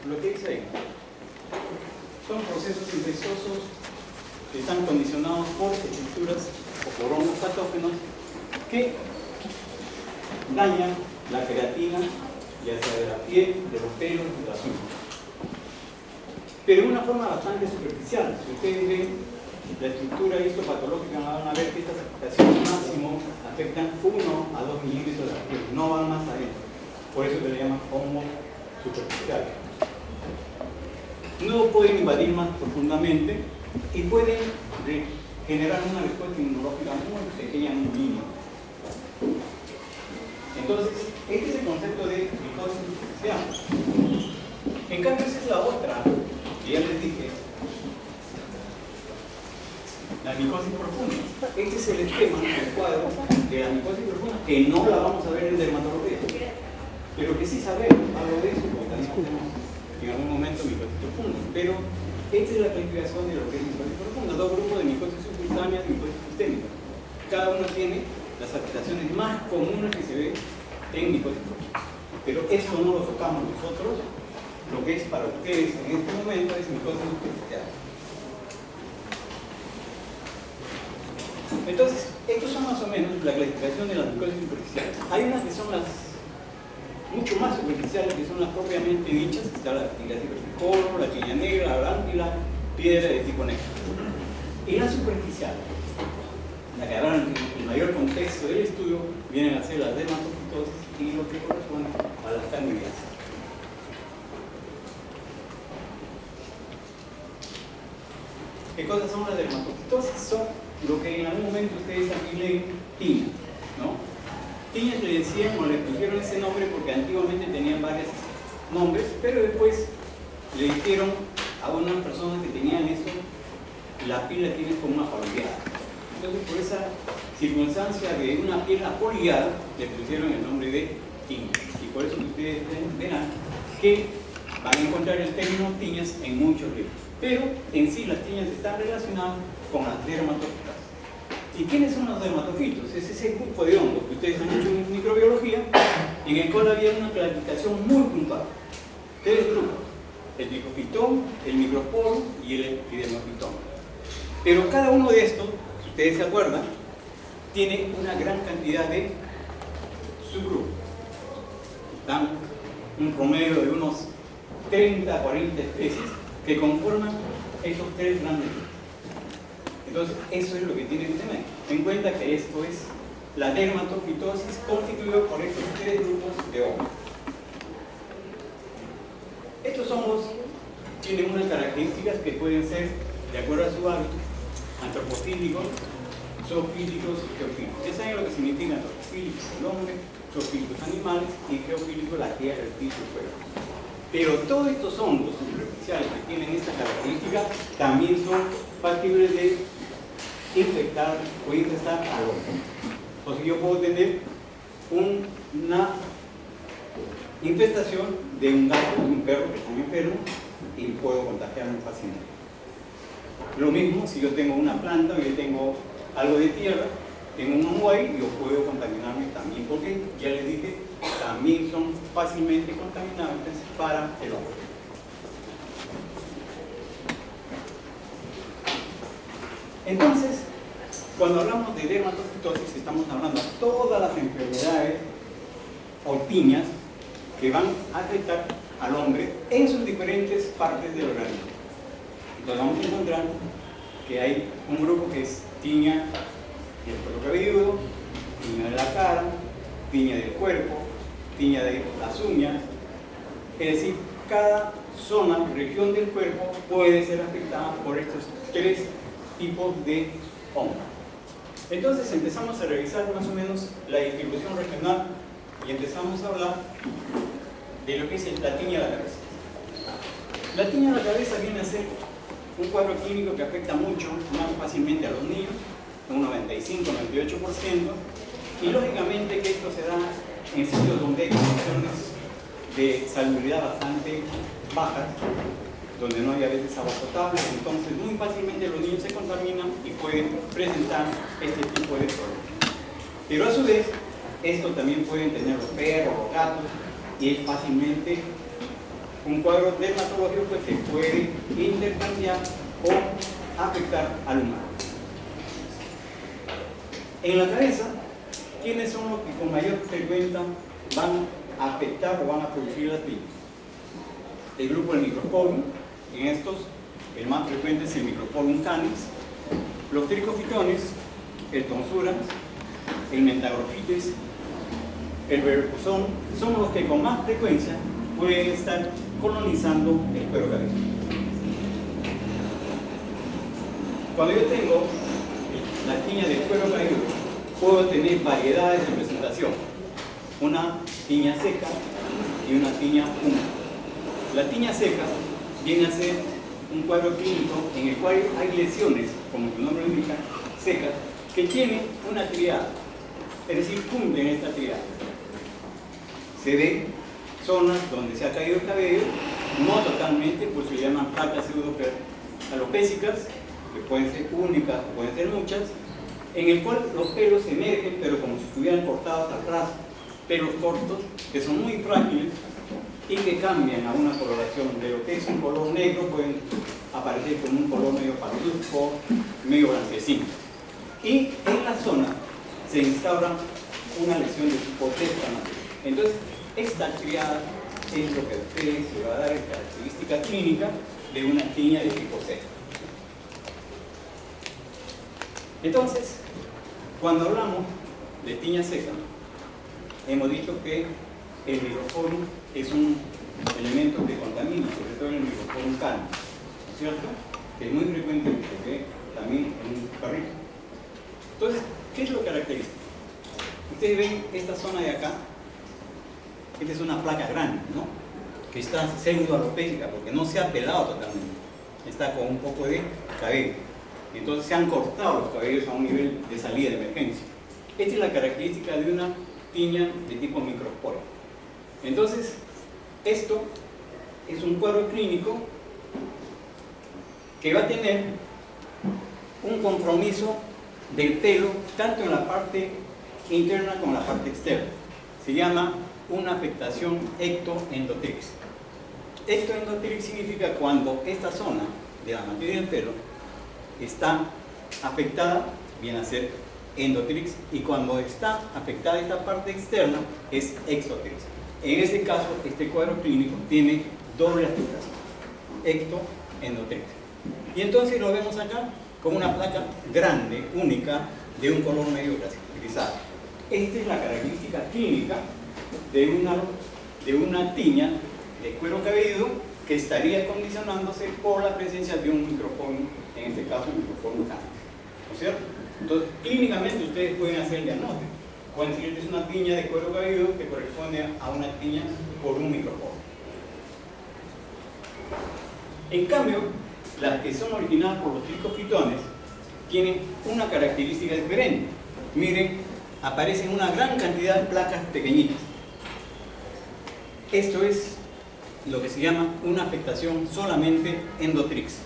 lo que dice ahí. Son procesos infecciosos que están condicionados por estructuras o por hongos patógenos que dañan la queratina, ya sea de la piel, de los pelos, de las uñas. Pero de una forma bastante superficial. Si ustedes ven la estructura histopatológica, van a ver que estas afectaciones máximo afectan 1 a 2 milímetros de la piel, no van más adentro. Por eso se le llaman hongos superficiales. No pueden invadir más profundamente y pueden generar una respuesta inmunológica muy pequeña, muy mínima. Entonces, este es el concepto de micosis superficial. En cambio, esa es la otra, que ya les dije, la micosis profunda. Este es el esquema, el cuadro de la micosis profunda, que no la vamos a ver en dermatología, pero que sí sabemos algo de eso, porque también tenemos en algún momento micosis profunda. Pero esta es la clasificación de lo que es micosis profunda: dos grupos de micosis subcutánea y micosis sistémica. Cada uno tiene las afectaciones más comunes que se ven en micosis profunda. Pero esto no lo tocamos nosotros. Lo que es para ustedes en este momento es micosis superficial. Entonces, estos son más o menos la clasificación de las micosis superficiales. Hay unas que son las mucho más superficiales, que son las propiamente dichas. Está la tiracea versicolor, la tiña negra, la brándula, piedra de tipo negro. Y las superficiales, la que habrán el mayor contexto del estudio, vienen a ser las dermatofitosis y lo que corresponde a las candidiasis. ¿Qué cosas son las dermatofitosis? Son lo que en algún momento ustedes aquí leen tiñas, ¿no? Tiñas le decían o le pusieron ese nombre porque antiguamente tenían varios nombres, pero después le dijeron a unas personas que tenían esto, la piel la tienes como una apolillada. Entonces, por esa circunstancia de una piel apolillada, le pusieron el nombre de tiñas. Y por eso que ustedes verán que van a encontrar el término tiñas en muchos libros. Pero en sí las tiñas están relacionadas con las dermatofitas. ¿Y quiénes son los dermatofitos? Es ese grupo de hongos que ustedes han hecho en microbiología, en el cual había una clasificación muy puntual. 3 grupos: el tricofitón, el microporo y el epidermofitón. Pero cada uno de estos, si ustedes se acuerdan, tiene una gran cantidad de subgrupos. Dan un promedio de unos 30 a 40 especies que conforman esos 3 grandes grupos. Entonces, eso es lo que tienen que tener en cuenta, que esto es la dermatofitosis constituido por estos 3 grupos de hongos. Estos hongos tienen unas características que pueden ser, de acuerdo a su hábito, antropofílicos, zoofílicos y geofílicos. Ya saben lo que significa antropofílicos: el hombre, zoofílicos animales, y geofílicos la tierra, el piso, el fuego. Pero todos estos hongos superficiales que tienen esta característica también son factibles de infectar o infestar al hombre. O sea, yo puedo tener una infestación de un gato o de un perro que están enfermos y puedo contagiarme fácilmente. Lo mismo si yo tengo una planta o yo tengo algo de tierra en un hongo ahí, yo puedo contaminarme también, porque ya les dije, también son fácilmente contaminantes para el hombre. Entonces, cuando hablamos de dermatofitosis, estamos hablando de todas las enfermedades o tiñas que van a afectar al hombre en sus diferentes partes del organismo. Entonces vamos a encontrar que hay un grupo que es tiña del cuero cabelludo, tiña de la cara, tiña del cuerpo, tiña de las uñas. Es decir, cada zona, región del cuerpo puede ser afectada por estos 3 tipos de hongos. Entonces empezamos a revisar más o menos la distribución regional y empezamos a hablar de lo que es la tiña de la cabeza. La tiña de la cabeza viene a ser un cuadro clínico que afecta mucho, más fácilmente a los niños, un 95-98%, y lógicamente que esto se da en sitios donde hay condiciones de salubridad bastante bajas, donde no hay a veces agua potable. Entonces muy fácilmente los niños se contaminan y pueden presentar este tipo de problemas. Pero a su vez, esto también pueden tener los perros, los gatos, y es fácilmente un cuadro dermatológico que se puede intercambiar o afectar al humano. En la cabeza, ¿quiénes son los que con mayor frecuencia van a afectar o van a producir las tiñas? El grupo del Microsporium. En estos, el más frecuente es el Microsporium canis, los tricofitones, el Tonsura, el Mentagrophytes, el Verrucosum, son los que con más frecuencia pueden estar colonizando el cuero cabelludo. Cuando yo tengo la tiña del cuero cabelludo, puedo tener variedades de presentación, una tiña seca y una tiña húmeda. La tiña seca viene a ser un cuadro clínico en el cual hay lesiones, como su nombre lo indica, secas, que tienen una triada, es decir, cumplen esta triada. Se ven zonas donde se ha caído el cabello, no totalmente, pues se llaman placas pseudoalopésicas, que pueden ser únicas o pueden ser muchas, en el cual los pelos emergen, pero como si estuvieran cortados atrás, pelos cortos, que son muy frágiles y que cambian a una coloración de lo que es un color negro, pueden aparecer como un color medio parduzco, medio blanquecino. Y en la zona se instaura una lesión de tipo testamento. Entonces, esta triada es lo que a ustedes se va a dar en característica clínica de una tiña de tipo C. Entonces, cuando hablamos de tiña seca, hemos dicho que el Microsporium es un elemento que contamina, sobre todo el Microsporium canis, ¿no es cierto? Que es muy frecuente que se ve también en un perrito. Entonces, ¿qué es lo característico? Ustedes ven esta zona de acá, esta es una placa grande, ¿no? Que está pseudoalopésica porque no se ha pelado totalmente, está con un poco de cabello. Entonces se han cortado los cabellos a un nivel de salida de emergencia. Esta es la característica de una tiña de tipo Microsporium. Entonces, esto es un cuadro clínico que va a tener un compromiso del pelo tanto en la parte interna como en la parte externa. Se llama una afectación ectoendotrix. Ectoendotrix significa cuando esta zona de la materia del pelo está afectada, viene a ser endotrix, y cuando está afectada esta parte externa es exotrix. En este caso, este cuadro clínico tiene doble afectación, ectoendotrix. Y entonces lo vemos acá con una placa grande, única, de un color medio grisado. Esta es la característica clínica de una tiña de cuero cabelludo que estaría condicionándose por la presencia de un Microsporium, en este caso el Microsporium canis, ¿no es cierto? Entonces, clínicamente ustedes pueden hacer el diagnóstico. Pueden decir que es una tiña de cuero cabelludo que corresponde a una tiña por un Microsporium. En cambio, las que son originadas por los tricofitones tienen una característica diferente. Miren, aparecen una gran cantidad de placas pequeñitas. Esto es lo que se llama una afectación solamente endotrix.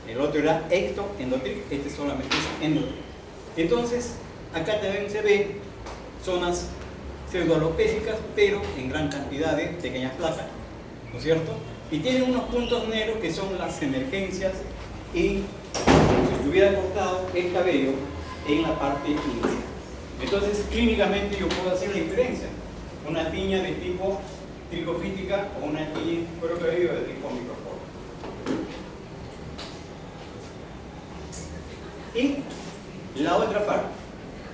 El otro era ectoendotrix, este solamente es endotrix. Entonces, acá también se ve zonas pseudoalopésicas, pero en gran cantidad de pequeñas placas, ¿no es cierto? Y tienen unos puntos negros que son las emergencias y como si estuviera cortado el cabello en la parte inicial. Entonces, clínicamente yo puedo hacer la diferencia. Una tiña de tipo tricofítica o una tiña de cuero cabelludo de tipo Microsporium. Y la otra parte,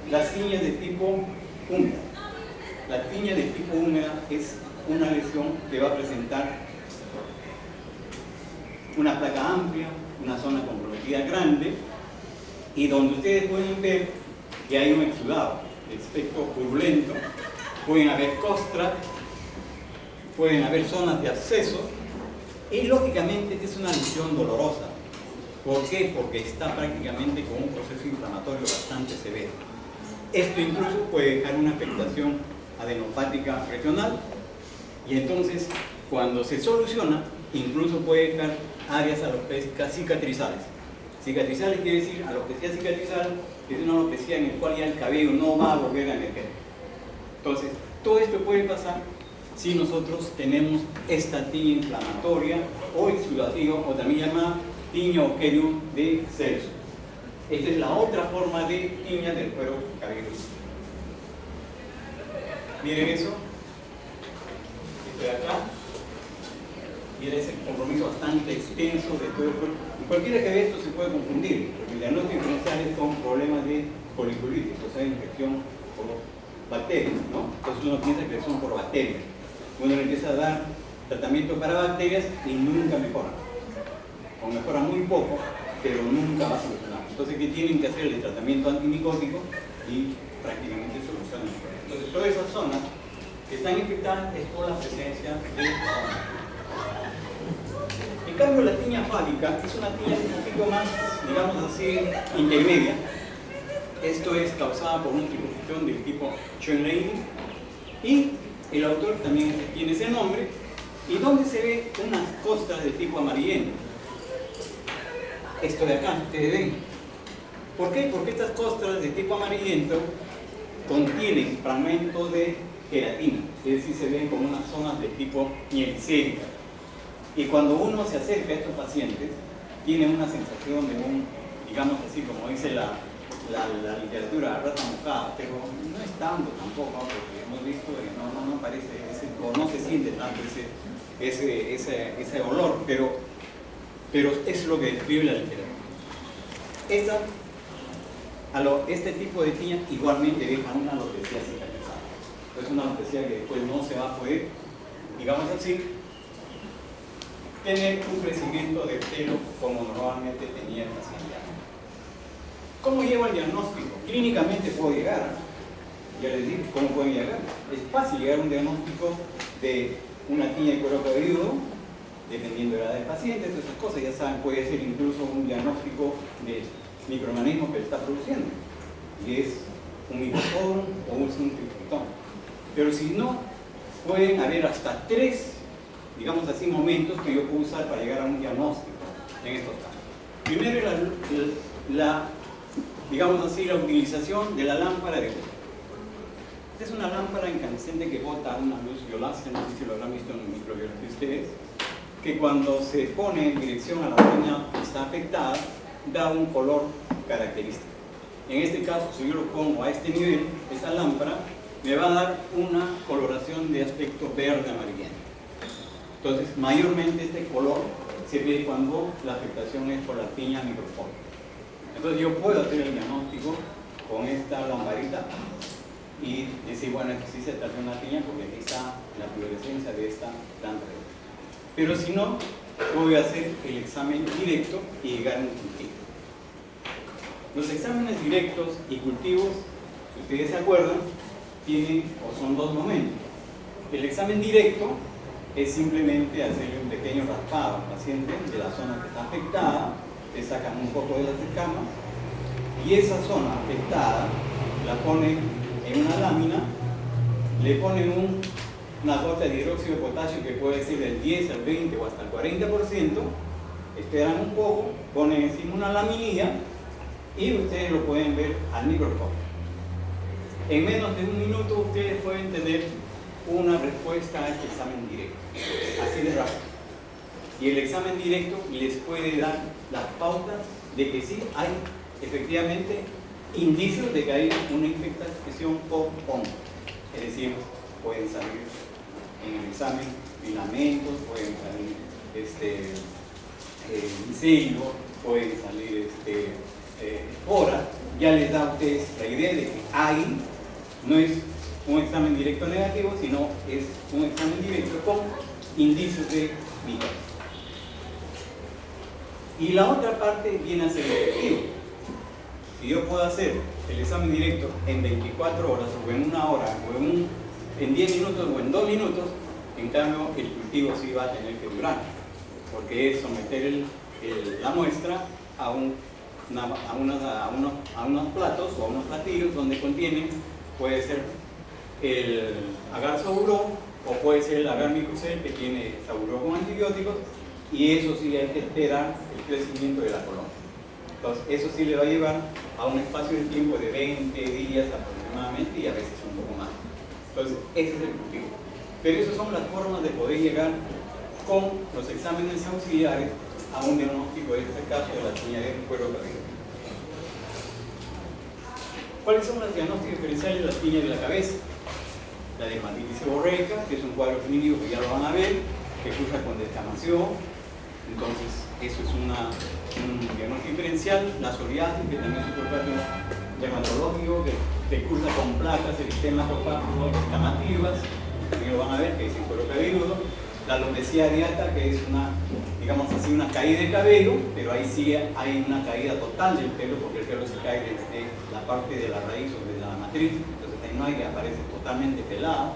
las tiñas de tipo húmeda. La tiña de tipo húmeda es una lesión que va a presentar una placa amplia, una zona comprometida grande, y donde ustedes pueden ver que hay un exudado de aspecto purulento, pueden haber costras, pueden haber zonas de absceso, y lógicamente esta es una lesión dolorosa. ¿Por qué? Porque está prácticamente con un proceso inflamatorio bastante severo. Esto incluso puede dejar una afectación adenopática regional, y entonces cuando se soluciona incluso puede dejar áreas alopésicas cicatrizales. Cicatrizales quiere decir alopecia cicatrizal, que es una alopecia en la cual ya el cabello no va a volver a emerger. Entonces, todo esto puede pasar si nosotros tenemos esta tiña inflamatoria o exudativa, o también llamada tiña Oquerium de Celso. Esta es la otra forma de tiña del cuero cabelludo. Miren eso. Esto de acá. Miren ese compromiso bastante extenso de todo el cuerpo. Y cualquiera que vea esto se puede confundir, porque el diagnóstico diferencial es con problemas de foliculitis, o sea, infección por bacterias, ¿no? Entonces uno piensa que son por bacterias. Uno le empieza a dar tratamiento para bacterias y nunca mejora. O mejora muy poco, pero nunca va a solucionar. Entonces, ¿qué tienen que hacer? El tratamiento antimicótico y prácticamente solucionan. Entonces, todas esas zonas que están infectadas es por la presencia de hormonas. En cambio, la tiña fálica es una tiña un poquito más, digamos así, intermedia. Esto es causada por una infección del tipo Schoenlein y el autor también tiene ese nombre, y donde se ve unas costras de tipo amarillento. Esto de acá, ustedes ven. ¿Por qué? Porque estas costras de tipo amarillento contienen fragmentos de queratina, es decir, se ven como unas zonas de tipo mielicérica. Y cuando uno se acerca a estos pacientes, tiene una sensación de un, digamos así, como dice la literatura, rata mojada, pero no es tanto tampoco, porque hemos visto que no parece, o no se siente tanto ese olor, pero es lo que describe la literatura. Este tipo de tiña igualmente deja una alopecia cicatrizada. Es una alopecia que después no se va a poder, digamos así, tener un crecimiento de pelo como normalmente tenía el paciente. ¿Cómo llevo el diagnóstico? Clínicamente puedo llegar. Ya les digo, ¿cómo pueden llegar? Es fácil llegar a un diagnóstico de una tiña de cuero cabelludo, dependiendo de la edad del paciente, todas esas cosas, ya saben, puede ser incluso un diagnóstico de microorganismo que está produciendo, y es un microporum o es un triptón. Pero si no, pueden haber hasta 3, digamos así, momentos que yo puedo usar para llegar a un diagnóstico en estos casos. Primero, digamos así, la utilización de la lámpara de luz. Esta es una lámpara incandescente que bota una luz violácea, no sé si lo habrán visto en el microbiología ustedes, que cuando se pone en dirección a la zona que está afectada, da un color característico. En este caso, si yo lo pongo a este nivel, esta lámpara me va a dar una coloración de aspecto verde amarillento. Entonces, mayormente este color se ve cuando la afectación es por la tiña microporum. Entonces yo puedo hacer el diagnóstico con esta lamparita y decir, bueno, es que sí se trata de una tiña porque aquí está la fluorescencia de esta planta. Pero si no, voy a hacer el examen directo y llegar a un cultivo. Los exámenes directos y cultivos, si ustedes se acuerdan, tienen o son 2 momentos. El examen directo es simplemente hacerle un pequeño raspado al paciente de la zona que está afectada, le sacan un poco de las escamas y esa zona afectada la ponen en una lámina, le ponen una gota de hidróxido de potasio que puede ser del 10 al 20 o hasta el 40%, esperan un poco, ponen encima una laminilla y ustedes lo pueden ver al microscopio. En menos de 1 minuto ustedes pueden tener una respuesta a este examen directo, así de rápido. Y el examen directo les puede dar las pautas de que sí hay efectivamente indicios de que hay una infección por hongo. Es decir, pueden salir en el examen filamentos, pueden salir micelios, pueden salir esporas. Ya les da a ustedes la idea de que hay, no es un examen directo negativo, sino es un examen directo con indicios de microbios. Y la otra parte viene a ser efectivo. Si yo puedo hacer el examen directo en 24 horas, o en 1 hora, o en 10 minutos, o en 2 minutos, en cambio el cultivo sí va a tener que durar, porque es someter la muestra a unos platos o a unos platillos donde contienen, puede ser el agar saburó o puede ser el agar microcel que tiene saburó con antibióticos, y eso sí hay que esperar el crecimiento de la colonia. Entonces eso sí le va a llevar a un espacio de tiempo de 20 días aproximadamente y a veces un poco más. Entonces ese es el cultivo. Pero esas son las formas de poder llegar con los exámenes auxiliares a un diagnóstico, en este caso, de la tiña de cuero cabelludo. ¿Cuáles son los diagnósticos diferenciales de la tiña de la cabeza? La dermatitis seborreica, que es un cuadro clínico que ya lo van a ver, que cursa con descamación. Entonces, eso es un diagnóstico diferencial. La psoriasis, que también es otro cuadro dermatológico, que cursa con placas, eristemas descamativas, también lo van a ver, que es el cuero cabelludo. La alopecia areata, que es una, digamos así, una caída de cabello, pero ahí sí hay una caída total del pelo, porque el pelo se cae desde la parte de la raíz o de la matriz, entonces ahí no hay, que aparece totalmente pelado.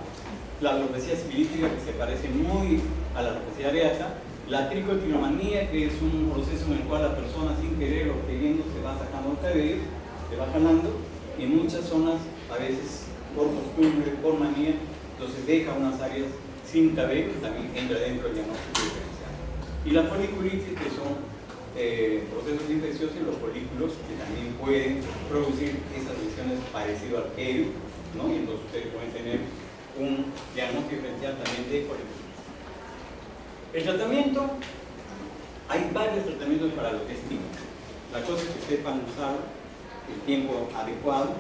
La alopecia sifilítica, que se parece muy a la alopecia areata. La tricotilomanía, que es un proceso en el cual la persona, sin querer o queriendo, se va sacando el cabello, se va jalando, y en muchas zonas, a veces por costumbre, por manía, entonces deja unas áreas sin cabello, también entra dentro del diagnóstico diferencial. Y la foliculitis, que son procesos infecciosos en los folículos, que también pueden producir esas lesiones parecidas al pelo, ¿no? Y entonces ustedes pueden tener un diagnóstico diferencial también de foliculitis. El tratamiento, hay varios tratamientos para lo que es tiña. La cosa es que sepan usar el tiempo adecuado,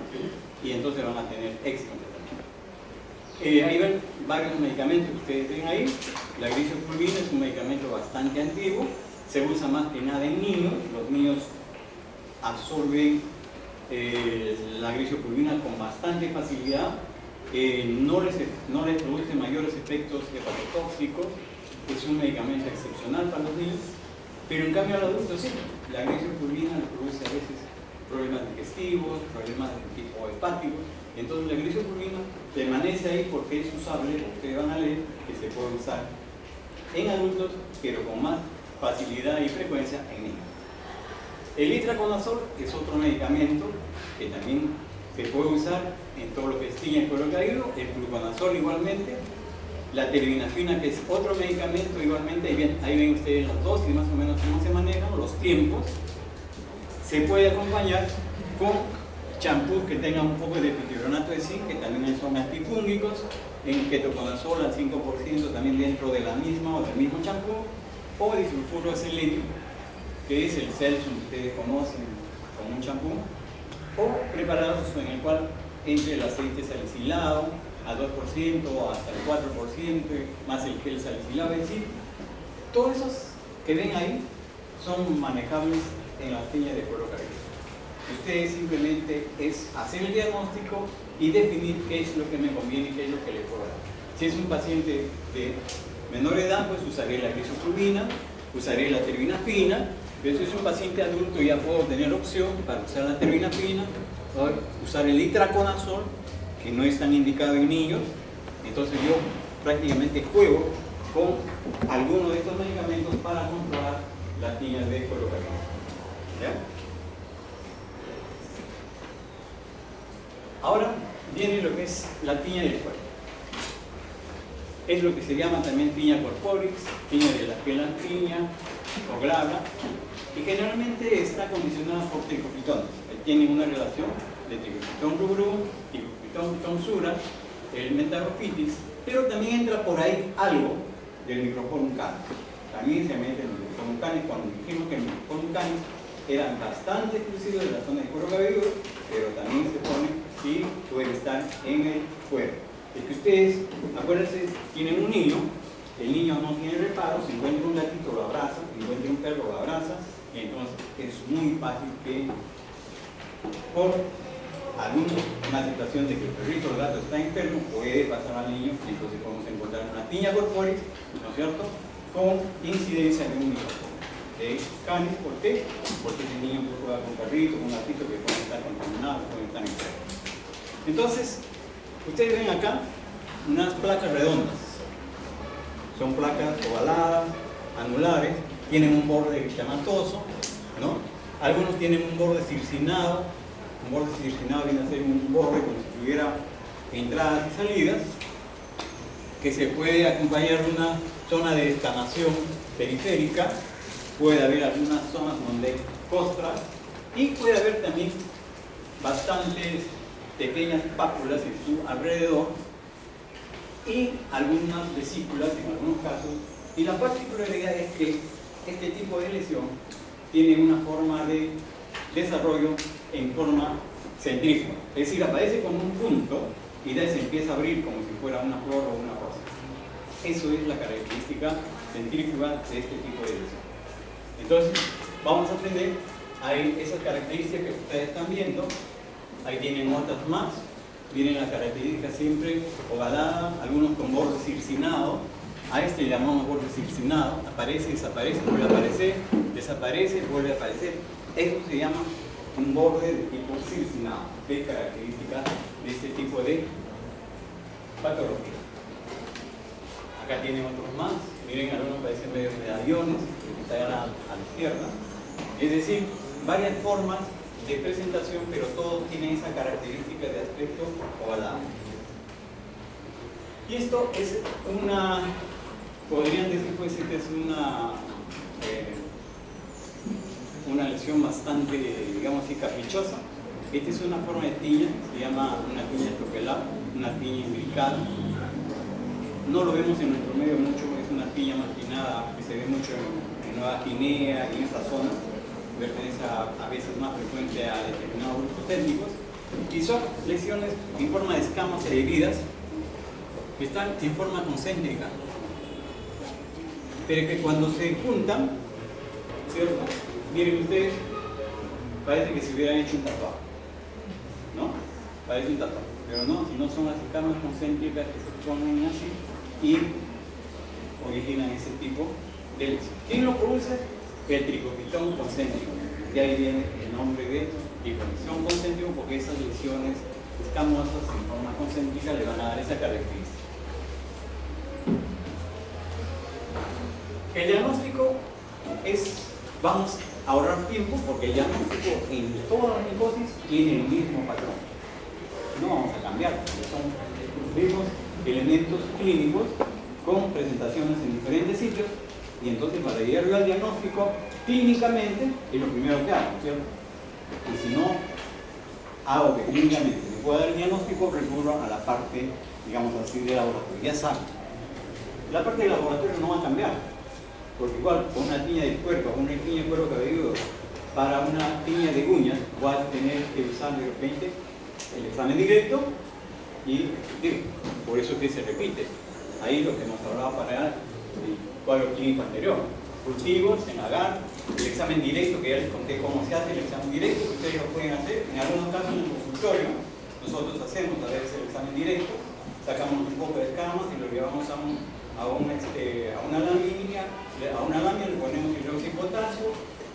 y entonces van a tener éxito. Hay varios medicamentos que ustedes ven ahí. La grisofulvina es un medicamento bastante antiguo, se usa más que nada en niños. Los niños absorben la grisofulvina con bastante facilidad, no les produce mayores efectos hepatotóxicos, es un medicamento excepcional para los niños, pero en cambio al adulto sí, la grisofulvina le produce a veces problemas digestivos, problemas de tipo hepático. Entonces la grisofulvina permanece ahí porque es usable, ustedes van a leer que se puede usar en adultos, pero con más facilidad y frecuencia en niños. El itraconazol es otro medicamento que también se puede usar en todo lo que es tiña y cuero cabelludo, el fluconazol igualmente, la terbinafina, que es otro medicamento igualmente. Ahí ven ustedes las dosis, más o menos cómo se manejan, los tiempos. Se puede acompañar con champús que tengan un poco de pipironato de zinc, que también son antifúngicos, en ketoconazol al 5% también dentro de la misma o del mismo champú, o disulfuro de selenio, que es el Celsium que ustedes conocen como un champú, o preparados en el cual entre el aceite salicilado al 2% o hasta el 4%, más el gel salicilado, es decir, todos esos que ven ahí son manejables en la tiña de cuero cabelludo. Ustedes simplemente es hacer el diagnóstico y definir qué es lo que me conviene y qué es lo que le puedo dar. Si es un paciente de menor edad, pues usaré la grisofulvina, usaré la terbinafina. Pero si es un paciente adulto, ya puedo tener opción para usar la terbinafina, usar el itraconazol, que no es tan indicado en niños. Entonces yo prácticamente juego con alguno de estos medicamentos para controlar la tiña de cuero cabelludo. ¿Ya? Ahora viene lo que es la tiña del cuerpo. Es lo que se llama también tiña corporis, tiña de la piel tiña o glabra, y generalmente está condicionada por tricopitones. Tienen una relación de tricopitón rubrum, tricopitón tonsura, el mentarofitis, pero también entra por ahí algo del microporum canis. También se mete en el microporum canis cuando dijimos que el microporum canis eran bastante exclusivos de la zona de cuero cabelludo, pero también se pone si puede estar en el cuero. Es que ustedes, acuérdense, tienen un niño, el niño no tiene reparo, si encuentra un gatito lo abraza, si encuentra un perro lo abraza, y entonces es muy fácil que por alguna situación de que el perrito o el gato está enfermo, puede pasar al niño, y entonces podemos encontrar una tiña corporis, ¿no es cierto?, con incidencia de un microporum de canis. ¿Por qué? Porque ese niño puede jugar con un perrito, con un gatito que pueden estar contaminados, pueden estar enfermos. Entonces, ustedes ven acá unas placas redondas. Son placas ovaladas, angulares, tienen un borde glichamatoso, ¿no? Algunos tienen un borde circinado. Un borde circinado viene a ser un borde como si tuviera entradas y salidas, que se puede acompañar de una zona de descamación periférica. Puede haber algunas zonas donde hay costras y puede haber también bastantes pequeñas pápulas en su alrededor, y algunas vesículas en algunos casos. Y la particularidad es que este tipo de lesión tiene una forma de desarrollo en forma centrífuga, es decir, aparece con un punto y de ahí se empieza a abrir como si fuera una flor o una rosa. Eso es la característica centrífuga de este tipo de lesión. Entonces, vamos a aprender ahí esas características que ustedes están viendo. Ahí tienen otras más. Vienen las características siempre ovalada, algunos con borde circinado. A este le llamamos borde circinado. Aparece, desaparece, vuelve a aparecer, desaparece, vuelve a aparecer. Eso se llama un borde de tipo circinado, que es característica de este tipo de patología. Acá tienen otros más. Miren, algunos parecen medio medallones, que están a la izquierda. Es decir, varias formas de presentación, pero todos tienen esa característica de aspecto ovalado. Y esto es podrían decir pues que es una lesión bastante, digamos así, caprichosa. Esta es una forma de tiña, se llama una tiña estropelar, una tiña imbricada. No lo vemos en nuestro medio mucho, es una tiña marginada que se ve mucho en Nueva Guinea y en esa zona. Pertenece a veces más frecuente a determinados grupos étnicos, y son lesiones en forma de escamas e heridas que están en forma concéntrica, pero que cuando se juntan, ¿cierto? Miren ustedes, parece que se hubieran hecho un tatuaje, ¿no? Parece un tatuaje, pero no, si no son las escamas concéntricas que se ponen así y originan ese tipo de lesión. ¿Quién lo produce? El tricopitón concéntrico. De ahí viene el nombre de tricopitón concéntrico, porque esas lesiones escamosas en forma concéntrica le van a dar esa característica. El diagnóstico vamos a ahorrar tiempo, porque el diagnóstico en toda la micosis tiene el mismo patrón. No vamos a cambiar, porque son los mismos elementos clínicos con presentaciones en diferentes sitios. Y entonces, para llegar al diagnóstico clínicamente, es lo primero que hago, ¿cierto? Y si no hago que clínicamente me pueda dar el diagnóstico, recurro a la parte, digamos así, de laboratorio. Ya saben, la parte de laboratorio no va a cambiar, porque igual con una tiña de cuerpo, una tiña de cuero cabelludo, para una tiña de uñas, voy a tener que usar de repente el examen directo y por eso es que se repite. Ahí lo que hemos hablado para el cuadro clínico anterior, cultivos en agar, el examen directo, que ya les conté cómo se hace el examen directo, que ustedes lo pueden hacer, en algunos casos en el consultorio, nosotros hacemos a veces el examen directo, sacamos un poco de escamas y lo llevamos a una lámina, le ponemos hidróxido de potasio,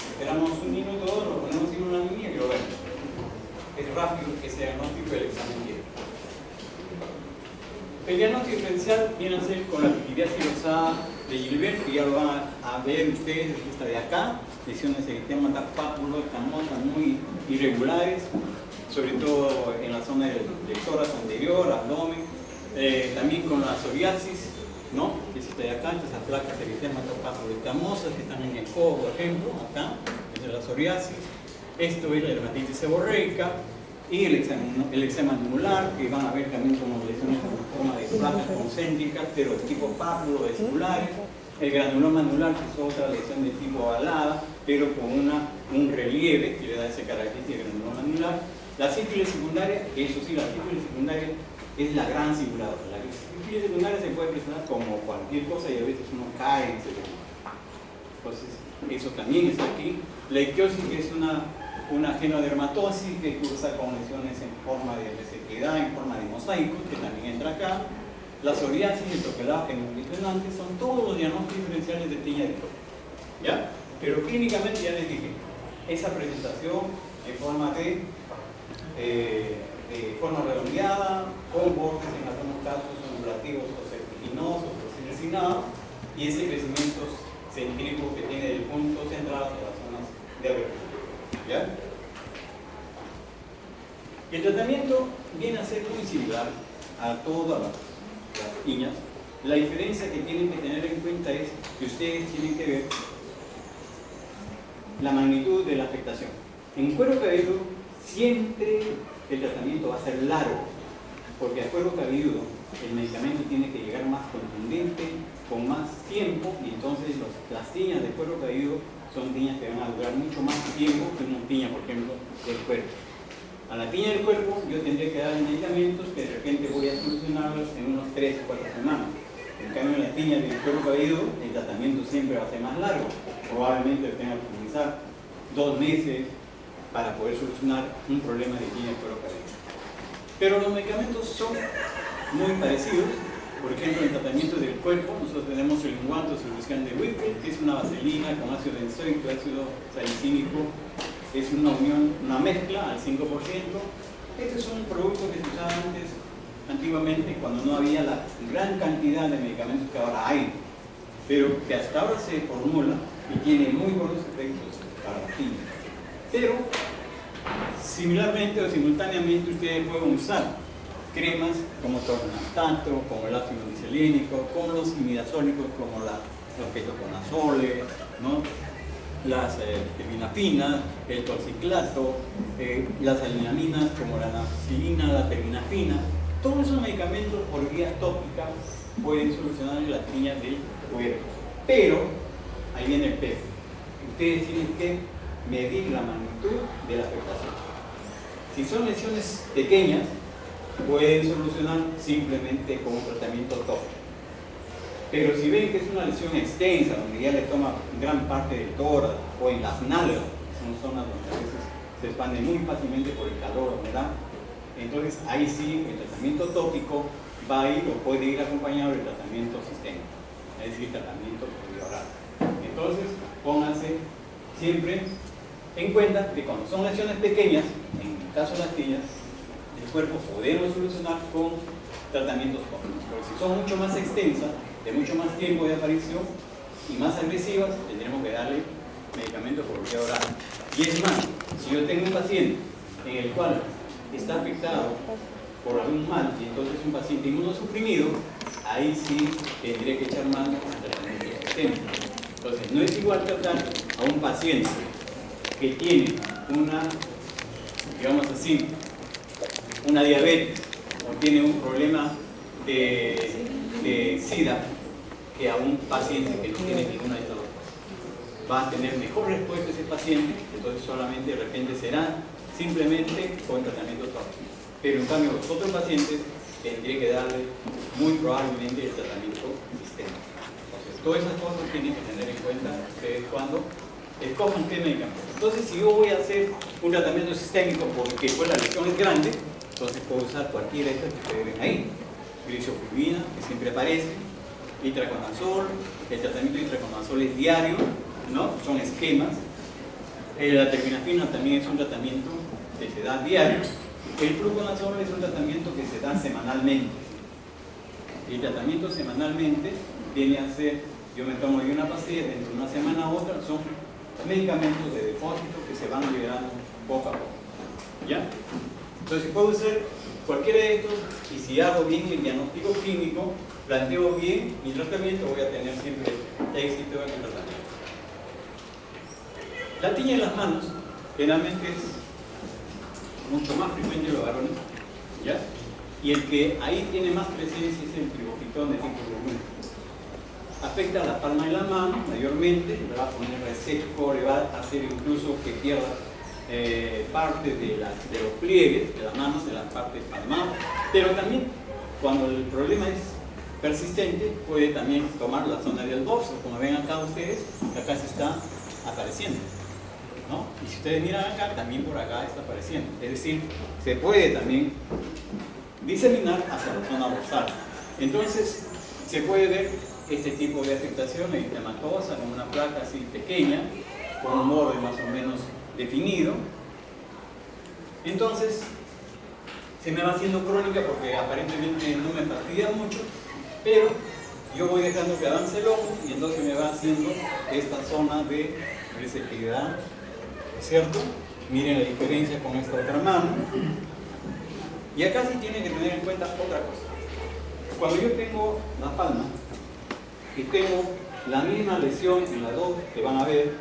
esperamos un minuto o dos, lo ponemos en una lámina y lo vemos. Es rápido ese diagnóstico del examen directo. El diagnóstico diferencial viene a ser con la pityriasis rosada de Gilbert, que ya lo van a ver ustedes, esta de acá, lesiones de sistema pápulo, escamosas muy irregulares, sobre todo en la zona del tórax anterior, abdomen, también con la psoriasis, ¿no? Que es esta de acá, estas placas de sistema pápulo escamosas que están en el codo, por ejemplo, acá, esa es la psoriasis. Esto es la dermatitis seborreica. Y el eczema anular, que van a ver también como lesiones en forma de placas concéntricas, pero de tipo pápulo vesiculares. El granuloma anular, que es otra lesión de tipo ovalada, pero con un relieve que le da esa característica de granuloma anular. La sífilis secundaria, que eso sí, la sífilis secundaria es la gran simuladora. La sífilis secundaria se puede presentar como cualquier cosa y a veces uno cae, etc. Entonces, eso también está aquí. La ictiosis, que es una genodermatosis que cursa con lesiones en forma de resequedad, en forma de mosaico, que también entra acá. La psoriasis, el troquelaje hemoglobinante, son todos los diagnósticos diferenciales de tiña de cuerpo, ¿ya? Pero clínicamente ya les dije, esa presentación en forma de forma redondeada, con bordes en algunos casos ondulativos o serpiginosos o circinados, y ese crecimiento centrífugo que tiene del punto central hacia las zonas de abertura. ¿Ya? El tratamiento viene a ser muy similar a todas las tiñas. La diferencia que tienen que tener en cuenta es que ustedes tienen que ver la magnitud de la afectación. En cuero cabelludo siempre el tratamiento va a ser largo, porque al cuero cabelludo el medicamento tiene que llegar más contundente, con más tiempo, y entonces las tiñas de cuero cabelludo son tiñas que van a durar mucho más tiempo que una tiña, por ejemplo, del cuerpo. A la tiña del cuerpo yo tendría que dar medicamentos que de repente voy a solucionarlos en unos 3 o 4 semanas. En cambio, en la tiña del cuero cabelludo, el tratamiento siempre va a ser más largo. Probablemente tenga que utilizar 2 meses para poder solucionar un problema de tiña del cuero cabelludo. Pero los medicamentos son muy parecidos. Por ejemplo, en el tratamiento del cuerpo, nosotros tenemos el unguento solución de Whitfield, que es una vaselina con ácido benzoico, ácido salicílico, es una unión, una mezcla al 5%. Este es un producto que se usaba antiguamente, cuando no había la gran cantidad de medicamentos que ahora hay, pero que hasta ahora se formula y tiene muy buenos efectos para la tiña. Pero, similarmente o simultáneamente, ustedes pueden usar cremas como tornatato, como el ácido glicerínico, como los imidazólicos, como los ketoconazoles, ¿no? Las terminapinas, el torciclato, las alinaminas como la nafcilina, la terminafina. Todos esos medicamentos por vía tópica pueden solucionar las tiñas del cuerpo. Pero, ahí viene el pero. Ustedes tienen que medir la magnitud de la afectación. Si son lesiones pequeñas, pueden solucionar simplemente con un tratamiento tópico. Pero si ven que es una lesión extensa, donde ya le toma gran parte del tórax o en las nalgas, son zonas donde a veces se expande muy fácilmente por el calor o humedad, entonces ahí sí el tratamiento tópico va a ir o puede ir acompañado del tratamiento sistémico, es decir, tratamiento por vía oral. Entonces, pónganse siempre en cuenta que cuando son lesiones pequeñas, en el caso de las tiñas, el cuerpo podemos solucionar con tratamientos tópicos. Pero si son mucho más extensas, de mucho más tiempo de aparición y más agresivas, tendremos que darle medicamentos por vía oral. Y es más, si yo tengo un paciente en el cual está afectado por algún mal y entonces es un paciente inmunosuprimido, ahí sí tendré que echar mano al tratamiento sistémico. Entonces, no es igual tratar a un paciente que tiene una, digamos así, una diabetes o tiene un problema de SIDA que a un paciente que no tiene ninguna de estas dos cosas. Va a tener mejor respuesta ese paciente, entonces solamente de repente será simplemente con tratamiento tópico. Pero en cambio los otros pacientes tendría que darle muy probablemente el tratamiento sistémico. Entonces todas esas cosas tienen que tener en cuenta ustedes cuando escojan qué medicamento. Entonces si yo voy a hacer un tratamiento sistémico porque pues, la lesión es grande, entonces puedo usar cualquiera de estas que ustedes ven ahí. Glisoprubina, que siempre aparece, itraconazol, el tratamiento de itraconazol es diario, ¿no? Son esquemas. La terminafina también es un tratamiento que se da diario. El fluconazol es un tratamiento que se da semanalmente. El tratamiento semanalmente viene a ser, yo me tomo de una pastilla, dentro de una semana a otra, son medicamentos de depósito que se van liberando poco a poco. ¿Ya? Entonces, puedo usar cualquiera de estos y si hago bien el diagnóstico clínico, planteo bien mi tratamiento, voy a tener siempre éxito en el tratamiento. La tiña en las manos generalmente es mucho más frecuente en los varones, ¿ya? Y el que ahí tiene más presencia es el tribofitón de tipo globulino. Afecta a la palma de la mano mayormente, le va a poner reseco, le va a hacer incluso que pierda parte de los pliegues de las manos, de la parte palmar, pero también cuando el problema es persistente puede también tomar la zona del dorso, como ven acá ustedes, que acá se está apareciendo, ¿no? Y si ustedes miran acá, también por acá está apareciendo, es decir, se puede también diseminar hacia la zona dorsal. Entonces se puede ver este tipo de afectación eritematosa con una placa así pequeña, con un borde más o menos definido. Entonces se me va haciendo crónica porque aparentemente no me fastidia mucho, pero yo voy dejando que avance el hongo y entonces me va haciendo esta zona de receptividad, ¿cierto? Miren la diferencia con esta otra mano. Y acá sí tienen que tener en cuenta otra cosa. Cuando yo tengo la palma y tengo la misma lesión en las dos que van a ver,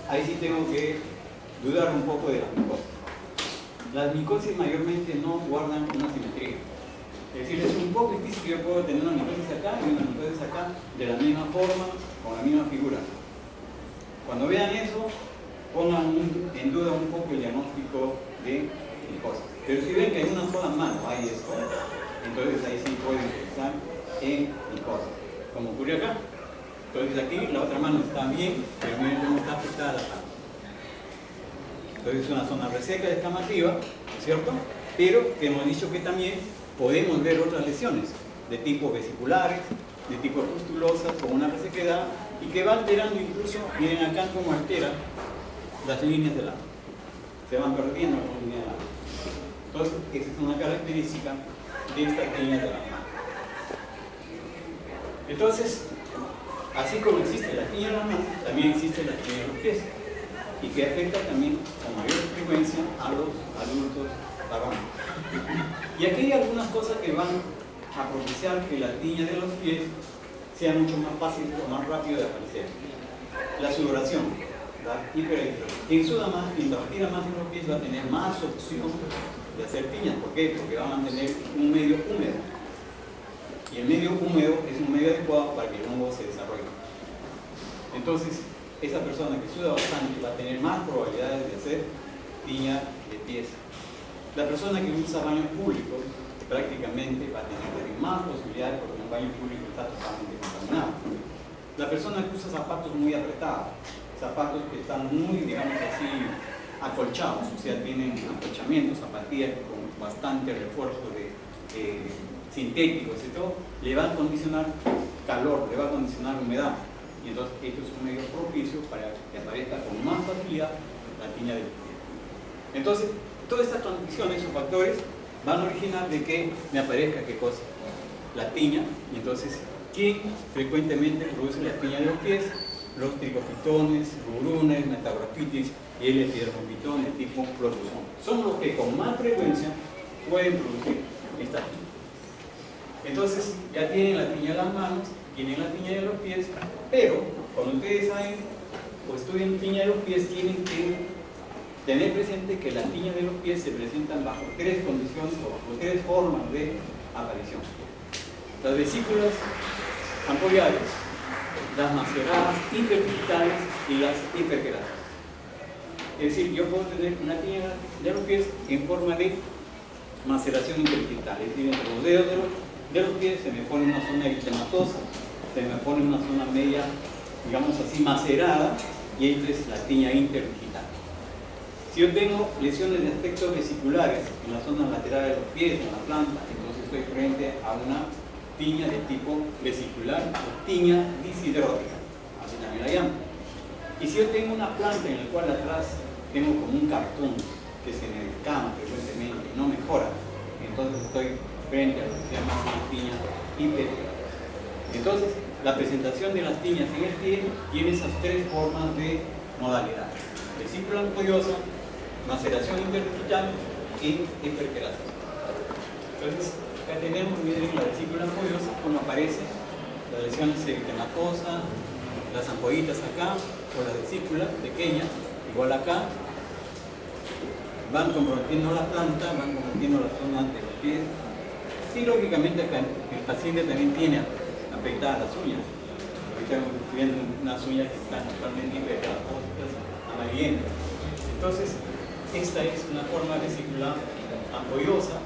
ahí sí tengo que dudar un poco de las micosis. Las micosis mayormente no guardan una simetría. Es decir, es un poco difícil que yo puedo tener una mitosis acá y una mitosis acá de la misma forma, con la misma figura. Cuando vean eso, pongan en duda un poco el diagnóstico de micosis. Pero si ven que en una sola mano hay esto, entonces ahí sí pueden pensar en micosis, como ocurrió acá. Entonces aquí la otra mano está bien, pero miren cómo está afectada la mano. Entonces es una zona reseca descamativa, ¿no es cierto? Pero que hemos dicho que también podemos ver otras lesiones de tipo vesiculares, de tipo pustulosas, con una resequedad, y que va alterando incluso, miren acá cómo altera las líneas del agua. Se van perdiendo las líneas del agua. Entonces, esa es una característica de estas líneas de la mano. Entonces, así como existe la tiña de la mano, también existe la tiña de los pies, y que afecta también con mayor frecuencia a los adultos varones. Y aquí hay algunas cosas que van a propiciar que la tiña de los pies sea mucho más fácil o más rápido de aparecer. La sudoración, la hiperhidrosis. Quien suda más, quien transpira más en los pies va a tener más opción de hacer tiñas. ¿Por qué? Porque va a mantener un medio húmedo. Y el medio húmedo es un medio adecuado para que el hongo se desarrolle. Entonces, esa persona que suda bastante va a tener más probabilidades de hacer tiña de pies. La persona que usa baños públicos prácticamente va a tener más posibilidades porque un baño público está totalmente contaminado. La persona que usa zapatos muy apretados, zapatos que están muy, digamos así, acolchados, o sea, tienen acolchamientos, zapatillas con bastante refuerzo de sintéticos y todo, le va a condicionar calor, le va a condicionar humedad. Y entonces esto es un medio propicio para que aparezca con más facilidad la tiña del pie. Entonces, todas estas condiciones o factores van a originar de que me aparezca qué cosa, la tiña. Y entonces, ¿qué frecuentemente produce la tiña de los pies? Los tricofitones, rurunes, metagrofitis y el epidermopitones tipo protozón. Son los que con más frecuencia pueden producir esta tiña. Entonces, ya tienen la tiña de las manos, tienen la tiña de los pies, pero cuando ustedes saben o estudian tiña de los pies, tienen que tener presente que la tiña de los pies se presentan bajo tres condiciones o tres formas de aparición. Las vesículas ampollares, las maceradas interdigitales y las hiperqueratas. Es decir, yo puedo tener una tiña de los pies en forma de maceración interdigital, es decir, entre los dedos de los pies se me pone una zona eritematosa, se me pone una zona media, digamos así, macerada, y esta es la tiña interdigital. Si yo tengo lesiones de aspectos vesiculares en la zona lateral de los pies, en la planta, entonces estoy frente a una tiña de tipo vesicular o tiña disidrótica, así también la llamo. Y si yo tengo una planta en la cual atrás tengo como un cartón que se me descama frecuentemente y no mejora, entonces estoy frente a lo que se llama una tiña hiperqueratal. Entonces, la presentación de las tiñas en el pie tiene esas tres formas de modalidad: vesícula ampollosa, maceración interdigital y hiperqueratas. Entonces, acá tenemos, miren, la vesícula ampollosa, como aparece, las lesiones eritematosa, las ampollitas acá, o la vesícula pequeña, igual acá, van comprometiendo la planta, van comprometiendo la zona de los pies. Y lógicamente acá el paciente también tiene afectadas las uñas. Ahorita estamos viendo unas uñas que están totalmente hiperqueratóticas, amarillentas. Entonces, esta es una forma vesicular ampollosa.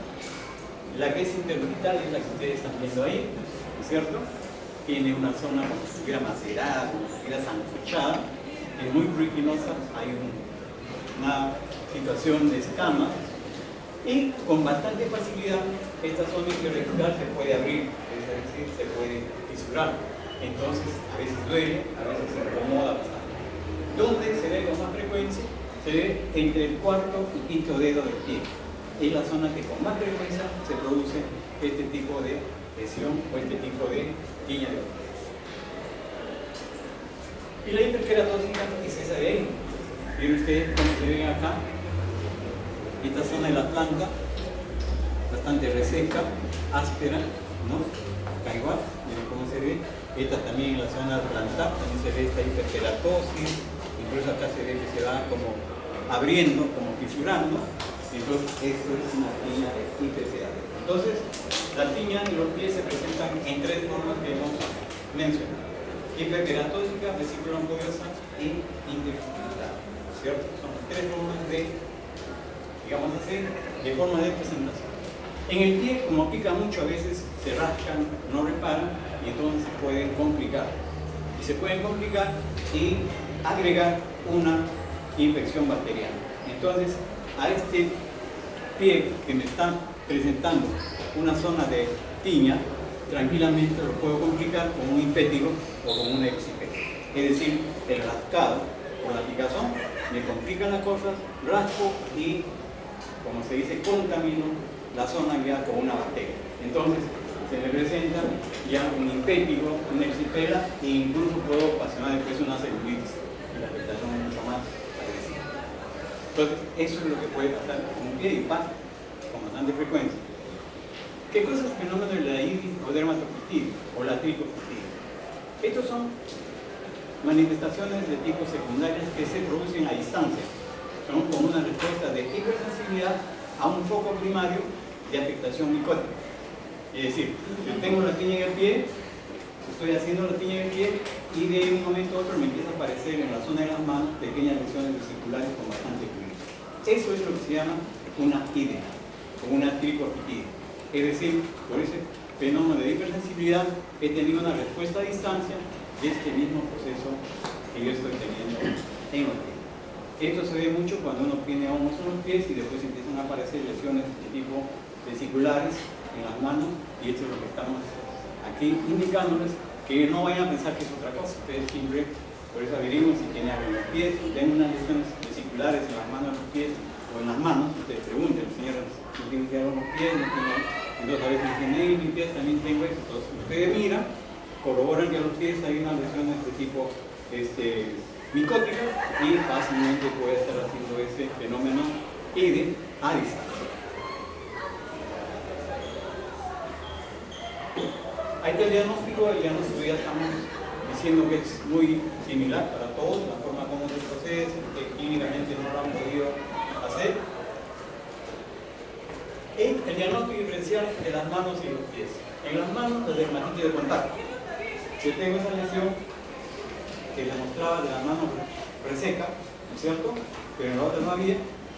La que es interdigital es la que ustedes están viendo ahí, ¿no es cierto? Tiene una zona como si estuviera macerada, como si estuviera sancochada, es muy pruriginosa, hay una situación de escamas, y con bastante facilidad esta zona interdigital se puede abrir, es decir, se puede fisurar. Entonces, a veces duele, a veces se incomoda bastante. ¿Dónde se ve con más frecuencia? Se ve entre el cuarto y quinto dedo del pie. Es la zona que con más frecuencia se produce este tipo de lesión o este tipo de tiña de pies. Y la hiperqueratótica es esa de ahí. Miren ustedes cómo se ven acá. Esta zona de la planta, bastante reseca, áspera, ¿no? Acá igual, miren cómo se ve. Esta también en la zona plantar, también se ve esta hiperqueratosis. Incluso acá se ve que se va como abriendo, como fisurando. Entonces, esto es una tiña de hiperqueratósis. Entonces, la tiña y los pies se presentan en tres formas que hemos mencionado: hiperkeratótica, vesícula ampoyosa y intersticial, ¿cierto? Son tres formas de, digamos así, de forma de presentación. En el pie, como pica mucho, a veces se rascan, no reparan y entonces se pueden complicar. Y se pueden complicar y agregar una infección bacteriana. Entonces, a este pie que me está presentando una zona de tiña, tranquilamente lo puedo complicar con un impétigo o con una exipé. Es decir, el rascado por la picazón me complica las cosas, rasco y, como se dice, contamino la zona ya con una bacteria. Entonces, se me presenta ya un impétigo, una exipela e incluso puedo ocasionar después una celulitis y la afectación es mucho más agresiva. Entonces, eso es lo que puede pasar con un pie y pasa con bastante frecuencia. ¿Qué cosa es el fenómeno de la iris o dermatocititis o la tricocititis? Estos son manifestaciones de tipo secundarias que se producen a distancia. Son como una respuesta de hipersensibilidad a un foco primario de afectación micótica. Es decir, yo tengo la tiña en el pie, estoy haciendo la tiña en el pie y de un momento a otro me empieza a aparecer en la zona de las manos pequeñas lesiones vesiculares con bastante fluido. Eso es lo que se llama una idea o una tricocititis. Es decir, por ese fenómeno de hipersensibilidad he tenido una respuesta a distancia de este mismo proceso que yo estoy teniendo en los pies. Esto se ve mucho cuando uno tiene hongos en los pies y después empiezan a aparecer lesiones de tipo vesiculares en las manos, y esto es lo que estamos aquí indicándoles, que no vayan a pensar que es otra cosa. Ustedes siempre, por eso averiguan si tienen algo en los pies, si tienen unas lesiones vesiculares en las manos, en los pies o en las manos. Ustedes pregunten, señora, si tiene que algo en los pies, no tiene. Entonces a veces dicen, en mis pies también tengo eso. Entonces ustedes miran, corroboran que a los pies hay unas lesiones de tipo micótica y fácilmente puede estar haciendo ese fenómeno IDE a distancia. Ahí está el diagnóstico ya estamos diciendo que es muy similar para todos, la forma como se procesa, que clínicamente no lo han podido hacer. El diagnóstico diferencial de las manos y los pies. En las manos, la dermatitis de contacto. Yo tengo esa lesión que la mostraba de la mano reseca, ¿no es cierto? Pero en la otra no había.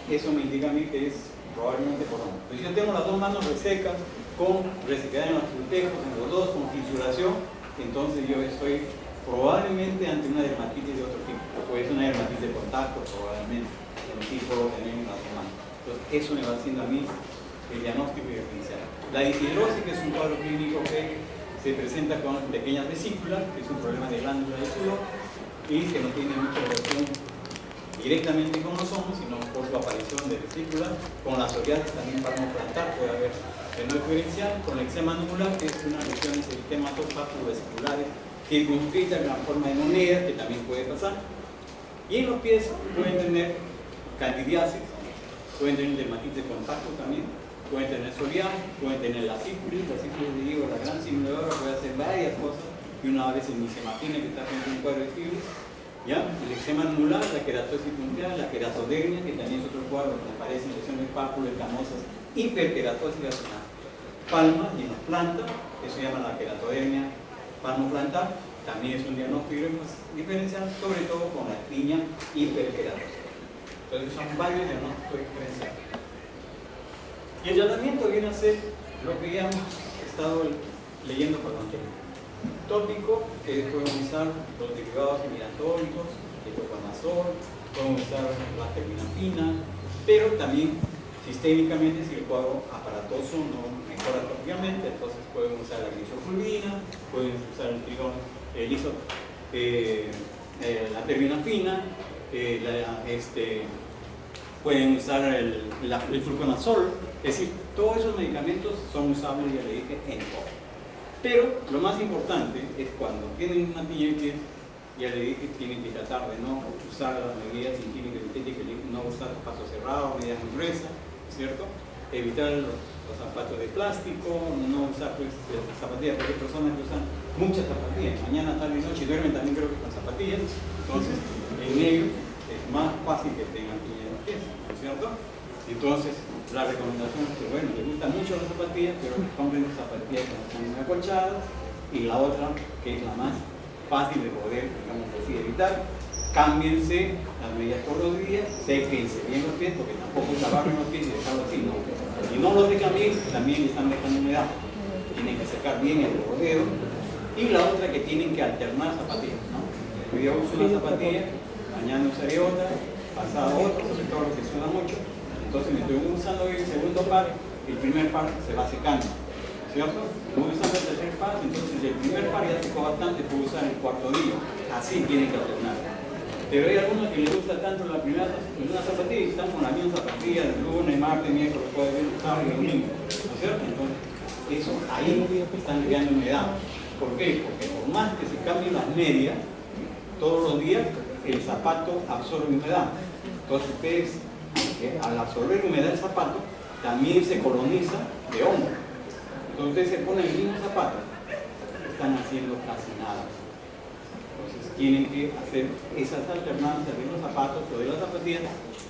Eso me indica a mí que es probablemente por hongo. Entonces yo tengo las dos manos resecas, con resequedad en los frutejos, en los dos, con fisuración, entonces yo estoy probablemente ante una dermatitis de otro tipo. Puede ser una dermatitis de contacto, probablemente, pero sí puedo tener en las dos manos. Entonces eso me va haciendo a mí el diagnóstico diferencial. La dishidrosis, que es un cuadro clínico que se presenta con pequeñas vesículas, que es un problema de glándula de sudor y que no tiene mucha relación directamente con los hongos, sino por su aparición de vesículas. Con la psoriasis también palmoplantar puede haber fenómeno diferencial, con el eczema anular, que es una lesión de sistemas vesiculares circunscrita en la forma de moneda, que también puede pasar. Y en los pies pueden tener candidiasis, pueden tener dermatitis de contacto también, pueden tener psoriasis, pueden tener la sífilis digo, la gran simuladora puede hacer varias cosas, y una vez en misematina que está haciendo un cuadro de sífilis, ¿ya? El eczema anular, la queratosis punteal, la queratodermia, que también es otro cuadro donde aparecen lesiones pápulas escamosas, hiperkeratosis en la palma y en la planta, eso se llama la queratodermia palmoplantar, también es un diagnóstico diferencial, sobre todo con la tiña hiperkeratosis. Entonces son varios diagnósticos diferenciales. Y el tratamiento viene a ser lo que ya hemos estado leyendo por anterior. Tópico, que pueden usar los derivados imidatólicos, el toconazol, pueden usar la terbinafina, pero también sistémicamente, si el cuadro aparatoso no mejora tópicamente, entonces pueden usar la glisofuldina, pueden usar la terbinafina, pueden usar el fluconazol. Es decir, todos esos medicamentos son usables, ya le dije, en todo. Pero lo más importante es cuando tienen una tiña, ya le dije, tienen que tratar de no usar las medidas científicas estéticas, no usar zapatos cerrados, medidas muy gruesas, ¿cierto? Evitar los zapatos de plástico, no usar pues, zapatillas, porque hay personas que usan muchas zapatillas, mañana, tarde y noche, y duermen también creo que con zapatillas, entonces en ellos es más fácil que tengan tiña en los pies, ¿no es cierto? Entonces, la recomendación es que, bueno, les gustan mucho las zapatillas, pero compren zapatillas que no son muy acolchadas, y la otra, que es la más fácil de poder, digamos así, evitar, cámbiense las medias por los días, séquense bien los pies, porque tampoco es lavarme los pies y dejarlo así, no. Si no los dejan bien, también están dejando humedad. Tienen que secar bien el rodeo. Y la otra, que tienen que alternar zapatillas, ¿no? Yo uso una zapatilla, mañana usaré otra, pasado otra, sobre todo los que sudan mucho. Entonces me estoy usando hoy el segundo par, el primer par se va secando, ¿cierto? Voy usando el tercer par, entonces el primer par ya secó bastante, puedo usar el cuarto día. Así tienen que alternar. Pero hay algunos que les gusta tanto la primera zapatilla y están con la misma zapatilla de lunes, martes, miércoles, jueves, sábado y domingo, ¿no es cierto? Entonces, eso ahí están creando humedad. ¿Por qué? Porque por más que se cambien las medias, todos los días el zapato absorbe humedad. Entonces ustedes, al absorber humedad el zapato, también se coloniza de hongo. Entonces ustedes se ponen el mismo zapato, están haciendo casi nada. Entonces tienen que hacer esas alternancias de los zapatos o de las zapatillas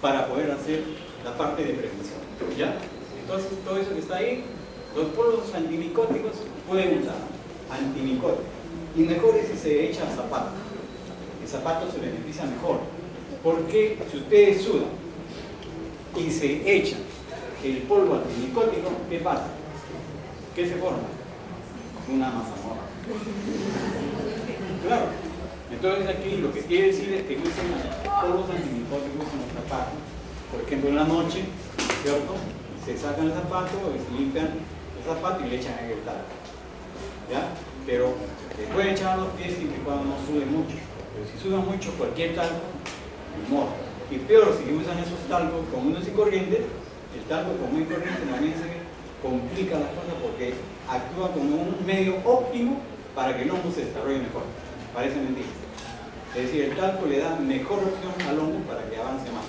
para poder hacer la parte de prevención, ¿ya? Entonces todo eso que está ahí, los polvos antimicóticos pueden usar antimicóticos, y mejor es si se echa al zapato. El zapato se beneficia mejor, porque si ustedes sudan y se echan el polvo antimicótico, ¿qué pasa? ¿Qué se forma? Una mazamorra. Claro. Entonces aquí lo que quiere decir es que usen polvos antimicóticos en los zapatos. Por ejemplo, en la noche, ¿cierto? Se sacan el zapato, se limpian el zapato y le echan en el talco, ¿ya? Pero se pueden echar a los pies siempre y cuando no suden mucho. Pero si sudan mucho, cualquier talco, morre. Y peor, si usan esos talcos comunes y corrientes, el talco común y corriente también se complica las cosas porque actúa como un medio óptimo para que el hongo se desarrolle mejor. Parece mentira. Es decir, el talco le da mejor opción al hongo para que avance más.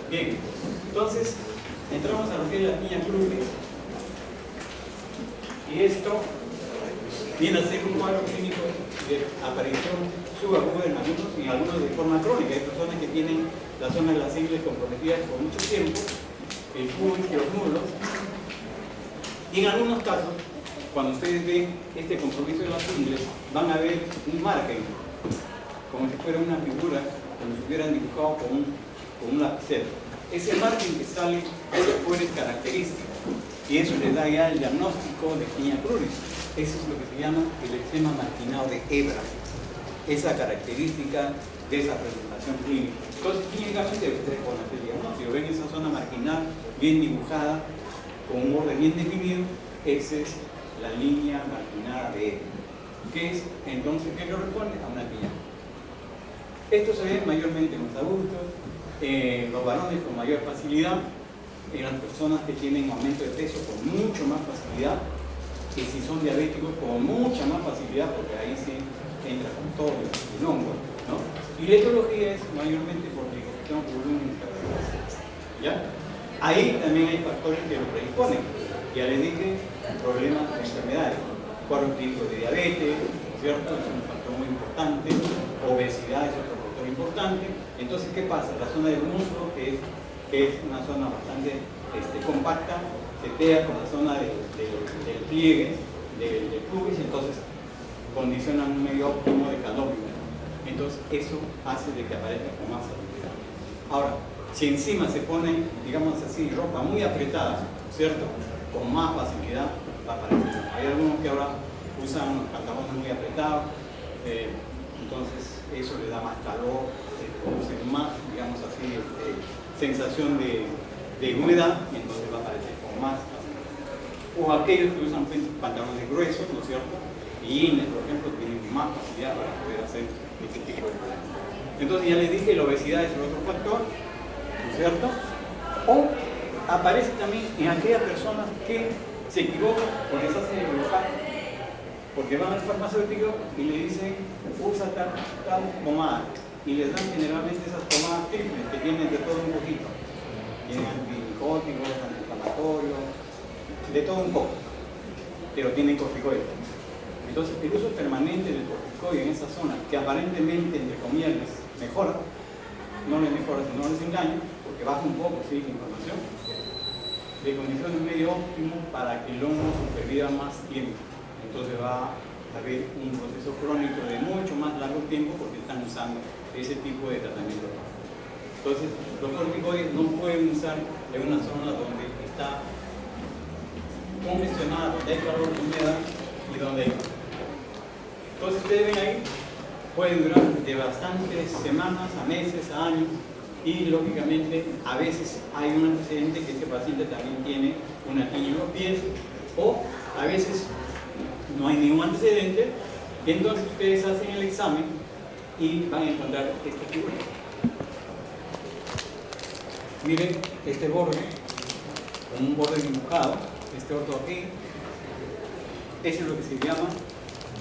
Bien, entonces entramos a lo que es la piña cruris. Y esto viene a ser un cuadro clínico de aparición subaguda en algunos y algunos de forma crónica. Hay personas que tienen las zonas de las ingles comprometidas por mucho tiempo, el pubis y los nudos. Y en algunos casos, cuando ustedes ven este compromiso de las ingles, van a ver un margen, como si fuera una figura, como si hubieran dibujado con un lapicero. Ese margen que sale después es característico, y eso les da ya el diagnóstico de piña cruris. Eso es lo que se llama el eczema marginado de hebra, esa característica de esa presentación clínica. Entonces, clínicamente ustedes pueden hacer el diagnóstico. Ven esa zona marginal bien dibujada, con un orden bien definido, esa es la línea marginada de hebra. ¿Qué es? Entonces, ¿qué corresponde? A una piña. Esto se ve mayormente en los adultos, los varones con mayor facilidad, en las personas que tienen aumento de peso con mucho más facilidad, y si son diabéticos con mucha más facilidad, porque ahí sí entra con todo el hongo, ¿no? Y la etiología es mayormente por digestión, volumen y carbohidratos, ¿ya? Ahí también hay factores que lo predisponen. Ya les dije, problemas de enfermedades, cuadro clínico de diabetes, ¿cierto? Es un factor muy importante, obesidad es otro factor importante. Entonces, ¿qué pasa? La zona del muslo, que es una zona bastante compacta, se pega con la zona del pliegue, del pubis, entonces condiciona un medio óptimo de calor. Entonces eso hace de que aparezca con más facilidad. Ahora, si encima se pone, digamos así, ropa muy apretada, ¿cierto? Con más facilidad va a aparecer. Hay algunos que ahora usan pantalones muy apretados, entonces eso le da más calor, produce más, digamos así, sensación de humedad, y entonces va a aparecer con más facilidad. O aquellos que usan pantalones gruesos, ¿no es cierto? Y por ejemplo, tienen más facilidad para poder hacer este tipo de problemas. Entonces ya les dije, la obesidad es el otro factor, ¿no es cierto? O aparece también en aquellas personas que se equivocan o les hacen equivocar, porque van al farmacéutico y le dicen, usa tal pomada, y les dan generalmente esas pomadas triples que tienen de todo un poquito. Tienen antimicóticos, antiinflamatorios, de todo un poco, pero tienen corticoides. Entonces, el uso permanente del corticoide en esa zona, que aparentemente, entre comillas, les mejora, no les mejora, sino les engaña, porque baja un poco, sí, la información, de condiciones medio óptimo para que el hongo superviva más tiempo. Entonces va a haber un proceso crónico de mucho más largo tiempo porque están usando ese tipo de tratamiento. Entonces, los corticoides no pueden usar en una zona donde está congestionada, donde hay calor, humedad y donde hay. Entonces, ustedes ven ahí, pueden durar de bastantes semanas a meses, a años, y lógicamente a veces hay un antecedente que este paciente también tiene una tiña en los pies, o a veces no hay ningún antecedente, y entonces ustedes hacen el examen y van a encontrar esta figura. Miren este borde, un borde dibujado, este orto aquí, eso es lo que se llama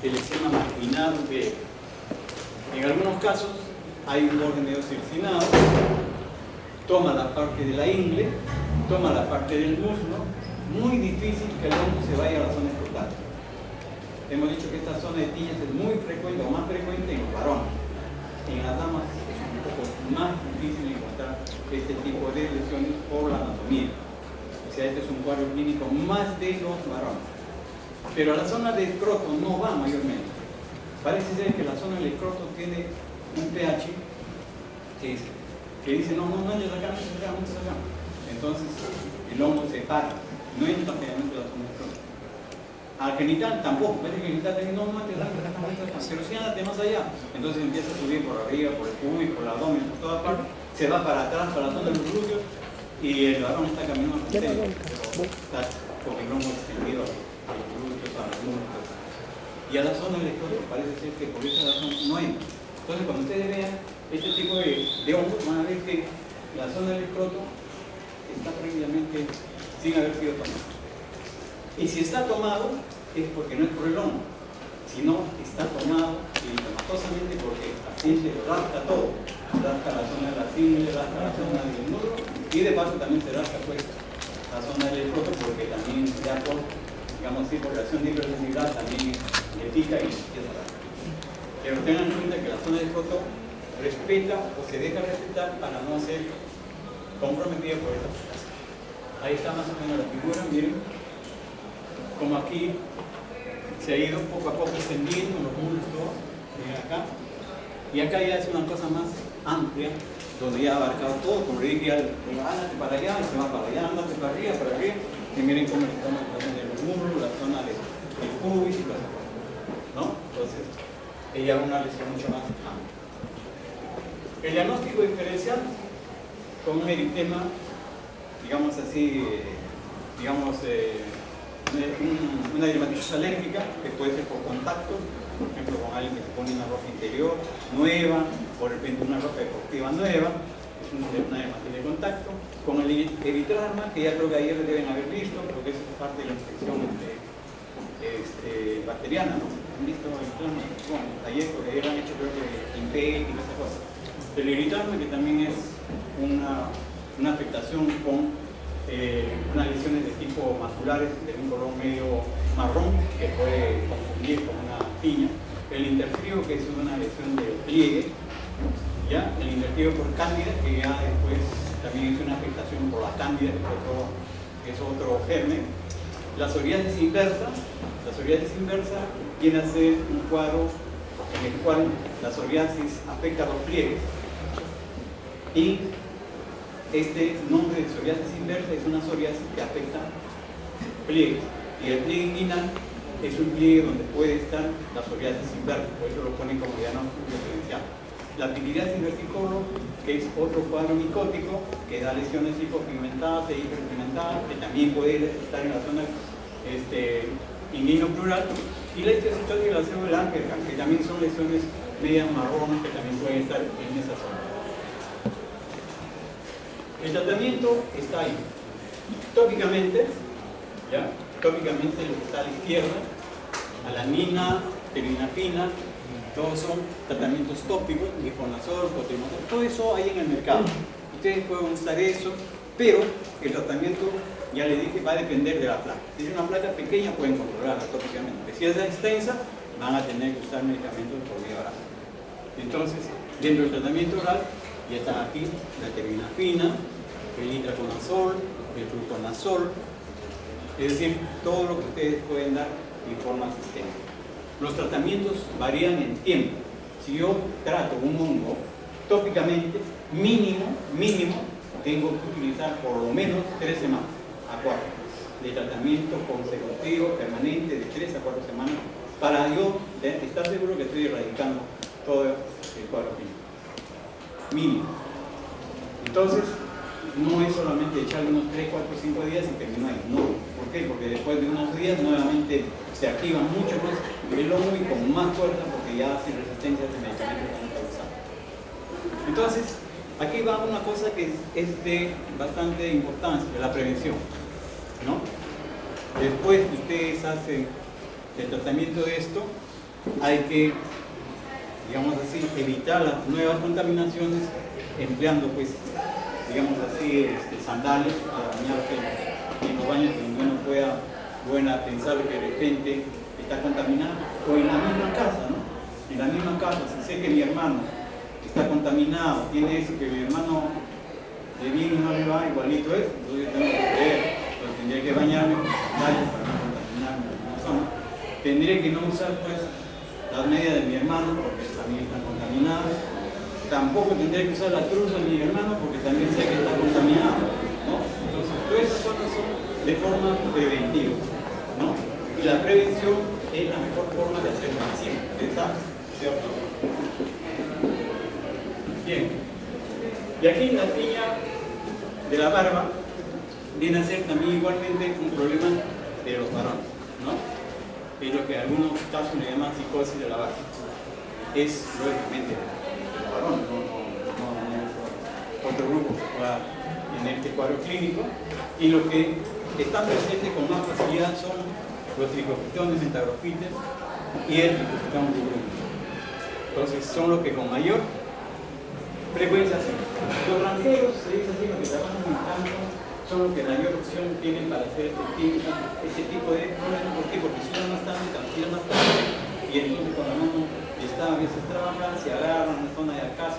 el eczema marginal B. En algunos casos hay un borde medio cercenado, toma la parte de la ingle, toma la parte del muslo, muy difícil que el hongo se vaya a la zona escrotal. Hemos dicho que esta zona de tiñas es muy frecuente o más frecuente en los varones. En las damas es un poco más difícil encontrar este tipo de lesiones por la anatomía. O sea, este es un cuadro clínico más de los varones. Pero a la zona del escroto no va mayormente. Parece ser que la zona del escroto tiene un pH que dice no entres acá, no entres acá. Entonces el hongo se para, no entra generalmente la zona del escroto. Al genital tampoco, parece que el genital dice no entres acá, pero si andate más allá. Entonces empieza a subir por arriba, por el pubis, por el abdomen, por toda parte, se va para atrás, para la zona de los glúteos, y el varón está caminando al frente, está con el hongo extendido a los glúteos, a los músculos. Y a la zona del escroto parece ser que por esa razón no entra. Entonces cuando ustedes vean este tipo de hongos, van a ver que la zona del escroto está previamente sin haber sido tomada. Y si está tomado, es porque no es por el hongo, sino está tomado sintomatosamente porque el paciente rasca todo. Rasca la zona de la ingle, rasca la zona del muslo y de paso también se rasca pues la zona del escroto porque también ya por, digamos así, por reacción de hipersensibilidad también le pica y empieza a rascar. Pero tengan en cuenta que la zona del escroto respeta o se deja respetar para no ser comprometida por esta afectación. Ahí está más o menos la figura, miren como aquí se ha ido poco a poco extendiendo los músculos, miren acá, y acá ya es una cosa más amplia, donde ya ha abarcado todo, como le dije, ándate para allá, y se va para allá, ándate para arriba, y miren cómo estamos la zona de los músculos, la zona del pubis y las cosas, ¿no? Entonces, ella es una lesión mucho más amplia. El diagnóstico diferencial con un eritema, digamos así, una dermatitis alérgica que puede ser por contacto, por ejemplo con alguien que se pone una ropa interior nueva, o de repente una ropa deportiva nueva, es una dermatitis de contacto, con el eritrasma, que ya creo que ayer deben haber visto, porque eso es parte de la infección bacteriana, ¿no? ¿Han visto el eritrasma? Bueno, ayer, porque ayer han hecho creo que INPEC y esas cosas. El eritrasma, que también es una afectación con unas lesiones de tipo maculares de un color medio marrón que puede confundir con una tiña. El interfrío, que es una lesión del pliegue, ¿ya? El interfrío por cándida, que ya después también es una afectación por la cándida, que es otro germen. La psoriasis inversa viene a ser un cuadro en el cual la psoriasis afecta a los pliegues, y este nombre de psoriasis inversa es una psoriasis que afecta pliegues, y el pliegue inguinal es un pliegue donde puede estar la psoriasis inversa, por eso lo ponen como diagnóstico diferencial. La pitiriasis versicolor, que es otro cuadro micótico que da lesiones hipopigmentadas e hiperpigmentadas, que también puede estar en la zona inguino-plural, y la histiocytosis y la célula Langerhans, que también son lesiones medias marrones que también pueden estar en esa zona. El tratamiento está ahí. Tópicamente, ¿ya? Tópicamente lo que está a la izquierda, alanina, terbinafina, todos son tratamientos tópicos, liponazol, cotrimoxazol, todo eso hay en el mercado. Ustedes pueden usar eso, pero el tratamiento, ya les dije, va a depender de la placa. Si es una placa pequeña, pueden controlarla tópicamente. Si es extensa, van a tener que usar medicamentos por vía oral. Entonces, dentro del tratamiento oral, Ya están aquí la terbinafina, el itraconazol, el fluconazol, es decir, todo lo que ustedes pueden dar de forma sistémica. Los tratamientos varían en tiempo. Si yo trato un hongo tópicamente, mínimo, tengo que utilizar por lo menos 3 semanas a 4 de tratamiento consecutivo, permanente, de 3 a 4 semanas, para yo estar seguro que estoy erradicando todo el cuadro clínico. Mínimo. Entonces, no es solamente echarle unos 3, 4, 5 días y terminó ahí. No. ¿Por qué? Porque después de unos días nuevamente se activa mucho más el hongo y con más fuerza porque ya hacen resistencia a ese medicamento que están causando. Entonces, aquí va una cosa que es de bastante importancia, la prevención, ¿no? Después que ustedes hacen el tratamiento de esto, hay que, digamos así, evitar las nuevas contaminaciones empleando, pues, digamos así, sandalias para bañarse en los baños donde uno pueda pensar que de repente está contaminado, o en la misma casa, ¿no? En la misma casa, si sé que mi hermano está contaminado, tiene eso que mi hermano le viene y no le va, igualito es, entonces yo tengo que creer, pues tendría que bañarme con sandalias para no contaminarme en la zona. Tendré que no usar, pues, las medias de mi hermano porque también están contaminadas. Tampoco tendré que usar la truza de mi hermano porque también sé que está contaminado, ¿no? Entonces, todas esas cosas son de forma preventiva, ¿no? Y la prevención es la mejor forma de hacer medicina, ¿cierto? Bien. Y aquí la tiña de la barba viene a ser también igualmente un problema de los varones, ¿no? Es lo que en algunos casos le llaman psicosis de la barba. Es lógicamente varón, no otro grupo que pueda tener este cuadro clínico, y lo que están presentes con más facilidad son los tricofitones, metagrofites y el tricofitón rubrum. Entonces son los que con mayor frecuencia hacen. Los granjeros, se dice así, los que trabajan en el campo, son los que mayor opción tienen para hacer este tipo de problemas. ¿Por qué? Porque si uno no está en cantidad más tarde, y entonces cuando uno está a veces trabajando, se agarran en la zona de acá,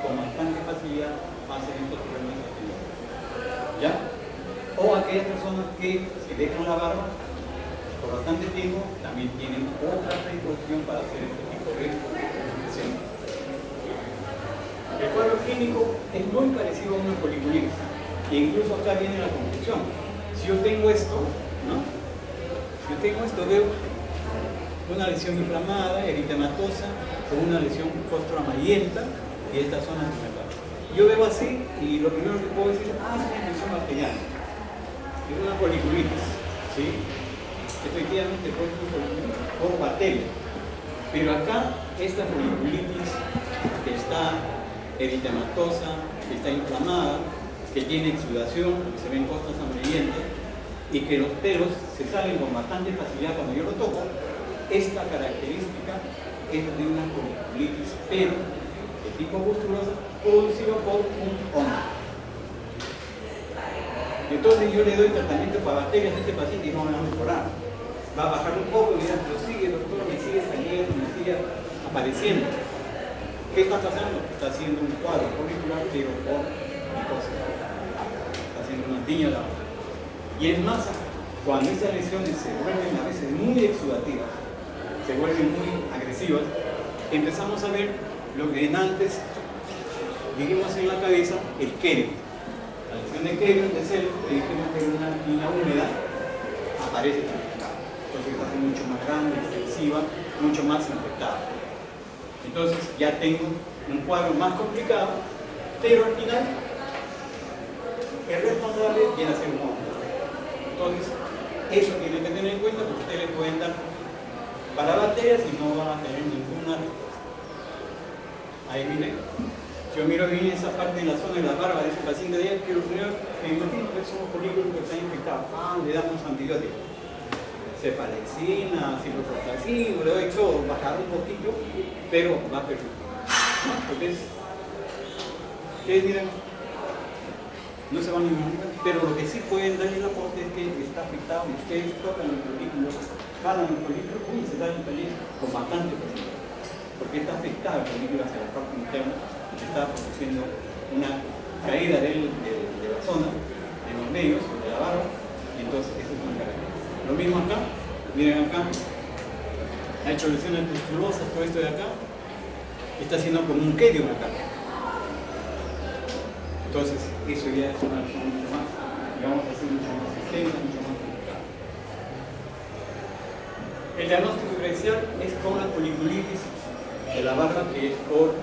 con bastante facilidad hacen estos problemas de actividad. ¿Ya? O aquellas personas que se dejan la barba por bastante tiempo, también tienen otra predisposición para hacer este tipo de infecciones. El cuadro clínico es muy parecido a una foliculitis, e incluso acá viene la conclusión. Si yo tengo esto, ¿no? Si yo tengo esto, veo una lesión inflamada, eritematosa, o una lesión costro-amarillenta, y esta zona es inflamada. Yo veo así, y lo primero que puedo decir es una infección bacteriana. Es una foliculitis, ¿sí? Efectivamente, puede ser foliculitis por bacteria. Pero acá, esta foliculitis que está eritematosa, que está inflamada, que tiene exudación, que se ven costras amarillentas, y que los pelos se salen con bastante facilidad cuando yo lo toco, esta característica es de una foliculitis, pero de tipo pustulosa, producido por un hongo. Entonces yo le doy tratamiento para bacterias a este paciente y no me va a mejorar. Va a bajar un poco y dirá, pero sigue, doctor, me sigue saliendo, me sigue apareciendo. ¿Qué está pasando? Está haciendo un cuadro folicular, pero por micosis. Está haciendo una tiña de la barba. Y es más, cuando esas lesiones se vuelven a veces muy exudativas, se vuelven muy agresivas, empezamos a ver lo que antes dijimos en la cabeza, el Kerion. La lesión de Kerion de celo, que dijimos que era una línea húmeda, aparece también. Entonces se hace mucho más grande, extensiva, mucho más infectada. Entonces ya tengo un cuadro más complicado, pero al final el responsable viene a ser un hongo. Entonces, eso tienen que tener en cuenta porque ustedes pueden dar para bacterias y no van a tener ninguna respuesta. Ahí miren, yo miro bien esa parte en la zona de la barba de ese paciente de allá, que lo primero me imagino que son folículos que están infectados. Le damos antibióticos. Cefalexina, ciprofloxacin, le doy todo, bajar un poquito, pero va perfecto. Entonces, ¿qué dirán? No se van a imaginar, pero lo que sí pueden darle el aporte es que está afectado, ustedes tocan el folículo, jalan el folículo y se dan el pelín con bastante facilidad. porque está afectada el folículo hacia la parte interna, está produciendo una caída de la zona, de los medios, de la barba, y entonces eso es una característica. Lo mismo acá, miren acá, ha hecho lesiones pustulosas, todo esto de acá, está haciendo como un quedio acá. Entonces, eso ya es una lesión mucho más, digamos así, mucho más extensa, mucho más complicada. El diagnóstico diferencial es con la foliculitis de la barba, que es por,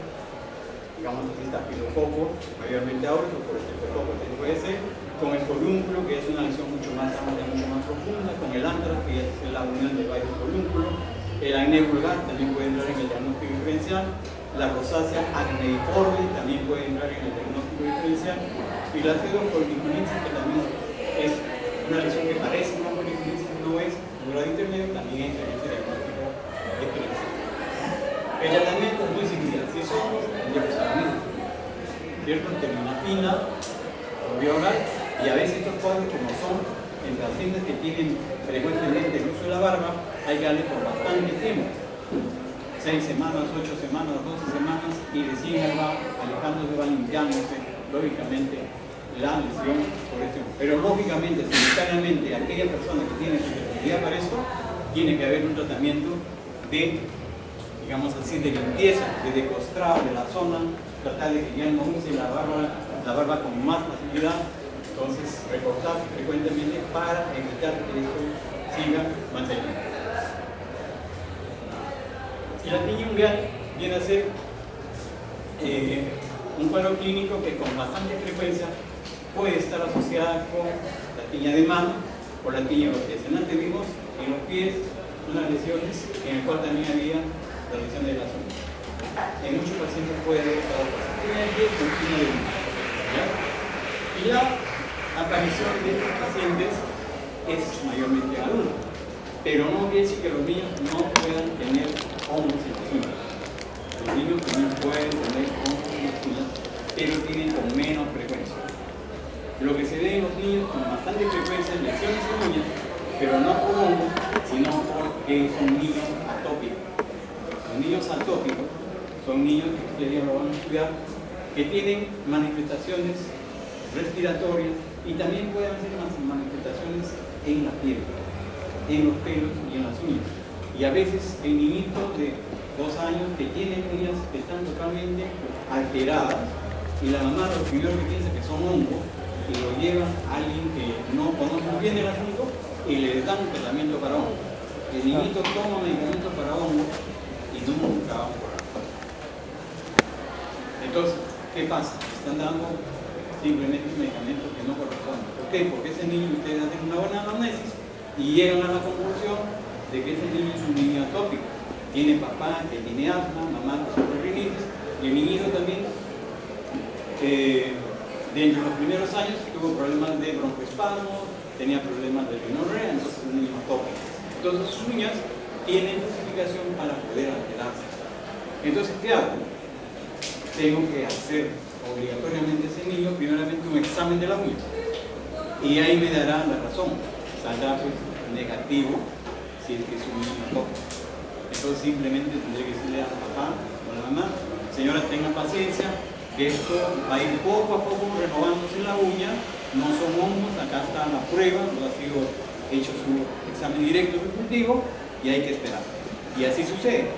digamos así, estafilococo, mayormente ahora, o por estreptococo, que puede ser, con el folúnculo, que es una lesión mucho más amplia, mucho más profunda, con el antrax, que es la unión de varios folúnculos, el acné vulgar también puede entrar en el diagnóstico diferencial, la rosácea acneiforme también puede entrar en el diagnóstico diferencial, y la pseudofoliculitis, que también es una lesión que parece una foliculitis, no es un grado intermedio, también entra en este diagnóstico diferencial. El tratamiento es muy similar, si somos deposadamente, ¿cierto? Terminafina, vía oral, y a veces estos cuadros, como son en pacientes que tienen frecuentemente el uso de la barba, hay que darle por bastante tiempo, 6 semanas, 8 semanas, 12 semanas, y recién va alejándose, va limpiándose, lógicamente, la lesión por este. Pero lógicamente, simultáneamente, aquella persona que tiene susceptibilidad para esto, tiene que haber un tratamiento de, digamos así, de limpieza, de decostrado de la zona, tratar de que ya no use la barba con más facilidad, entonces recortar frecuentemente para evitar que esto siga manteniendo. Y la tiña ungueal viene a ser un cuadro clínico que con bastante frecuencia puede estar asociada con la tiña de mano o la tiña de los pies. Antes vimos en los pies unas lesiones en el cual también había la lesión de las uñas. En muchos pacientes puede haber estado tiña de pie con tiña de uñas. Y la aparición de estos pacientes es mayormente adulta, pero no quiere decir que los niños no puedan tener hongos en las uñas. Los niños también pueden tener hongos en las uñas, pero tienen con menos frecuencia. Lo que se ve en los niños con bastante frecuencia es lesiones en uñas, pero no por hongos, sino porque son niños atópicos. Los niños atópicos son niños que ustedes lo van a estudiar, que tienen manifestaciones respiratorias y también pueden hacer manifestaciones en la piel, en los pelos y en las uñas. Y a veces en niñitos de 2 años que tienen uñas que están totalmente alteradas y la mamá lo primero que piensa que son hongos y lo llevan a alguien que no conoce muy bien el asunto y le dan un tratamiento para hongos. El niñito toma medicamentos para hongos y nunca va a mejorar. Entonces, ¿qué pasa? Están dando simplemente medicamentos que no corresponden. ¿Por qué? Porque ese niño, ustedes hacen una buena anamnesis y llegan a la conclusión de que ese niño es un niño atópico. Tiene papá que tiene asma, mamá que sufre rinitis, y el niñito también, dentro de los primeros años, tuvo problemas de broncoespasmo, tenía problemas de rinorrea, entonces es un niño atópico. Entonces sus uñas tienen justificación para poder alterarse. Entonces, ¿qué hago? Tengo que hacer obligatoriamente ese niño primeramente un examen de la uña y ahí me dará la razón, saldrá pues negativo si es que es un niño atópico. Entonces simplemente tendré que decirle a papá o a la mamá, señora, tenga paciencia, que esto va a ir poco a poco renovándose la uña, no son hongos, acá está la prueba, no ha sido hecho su examen directo refractivo y hay que esperar. Y así sucede,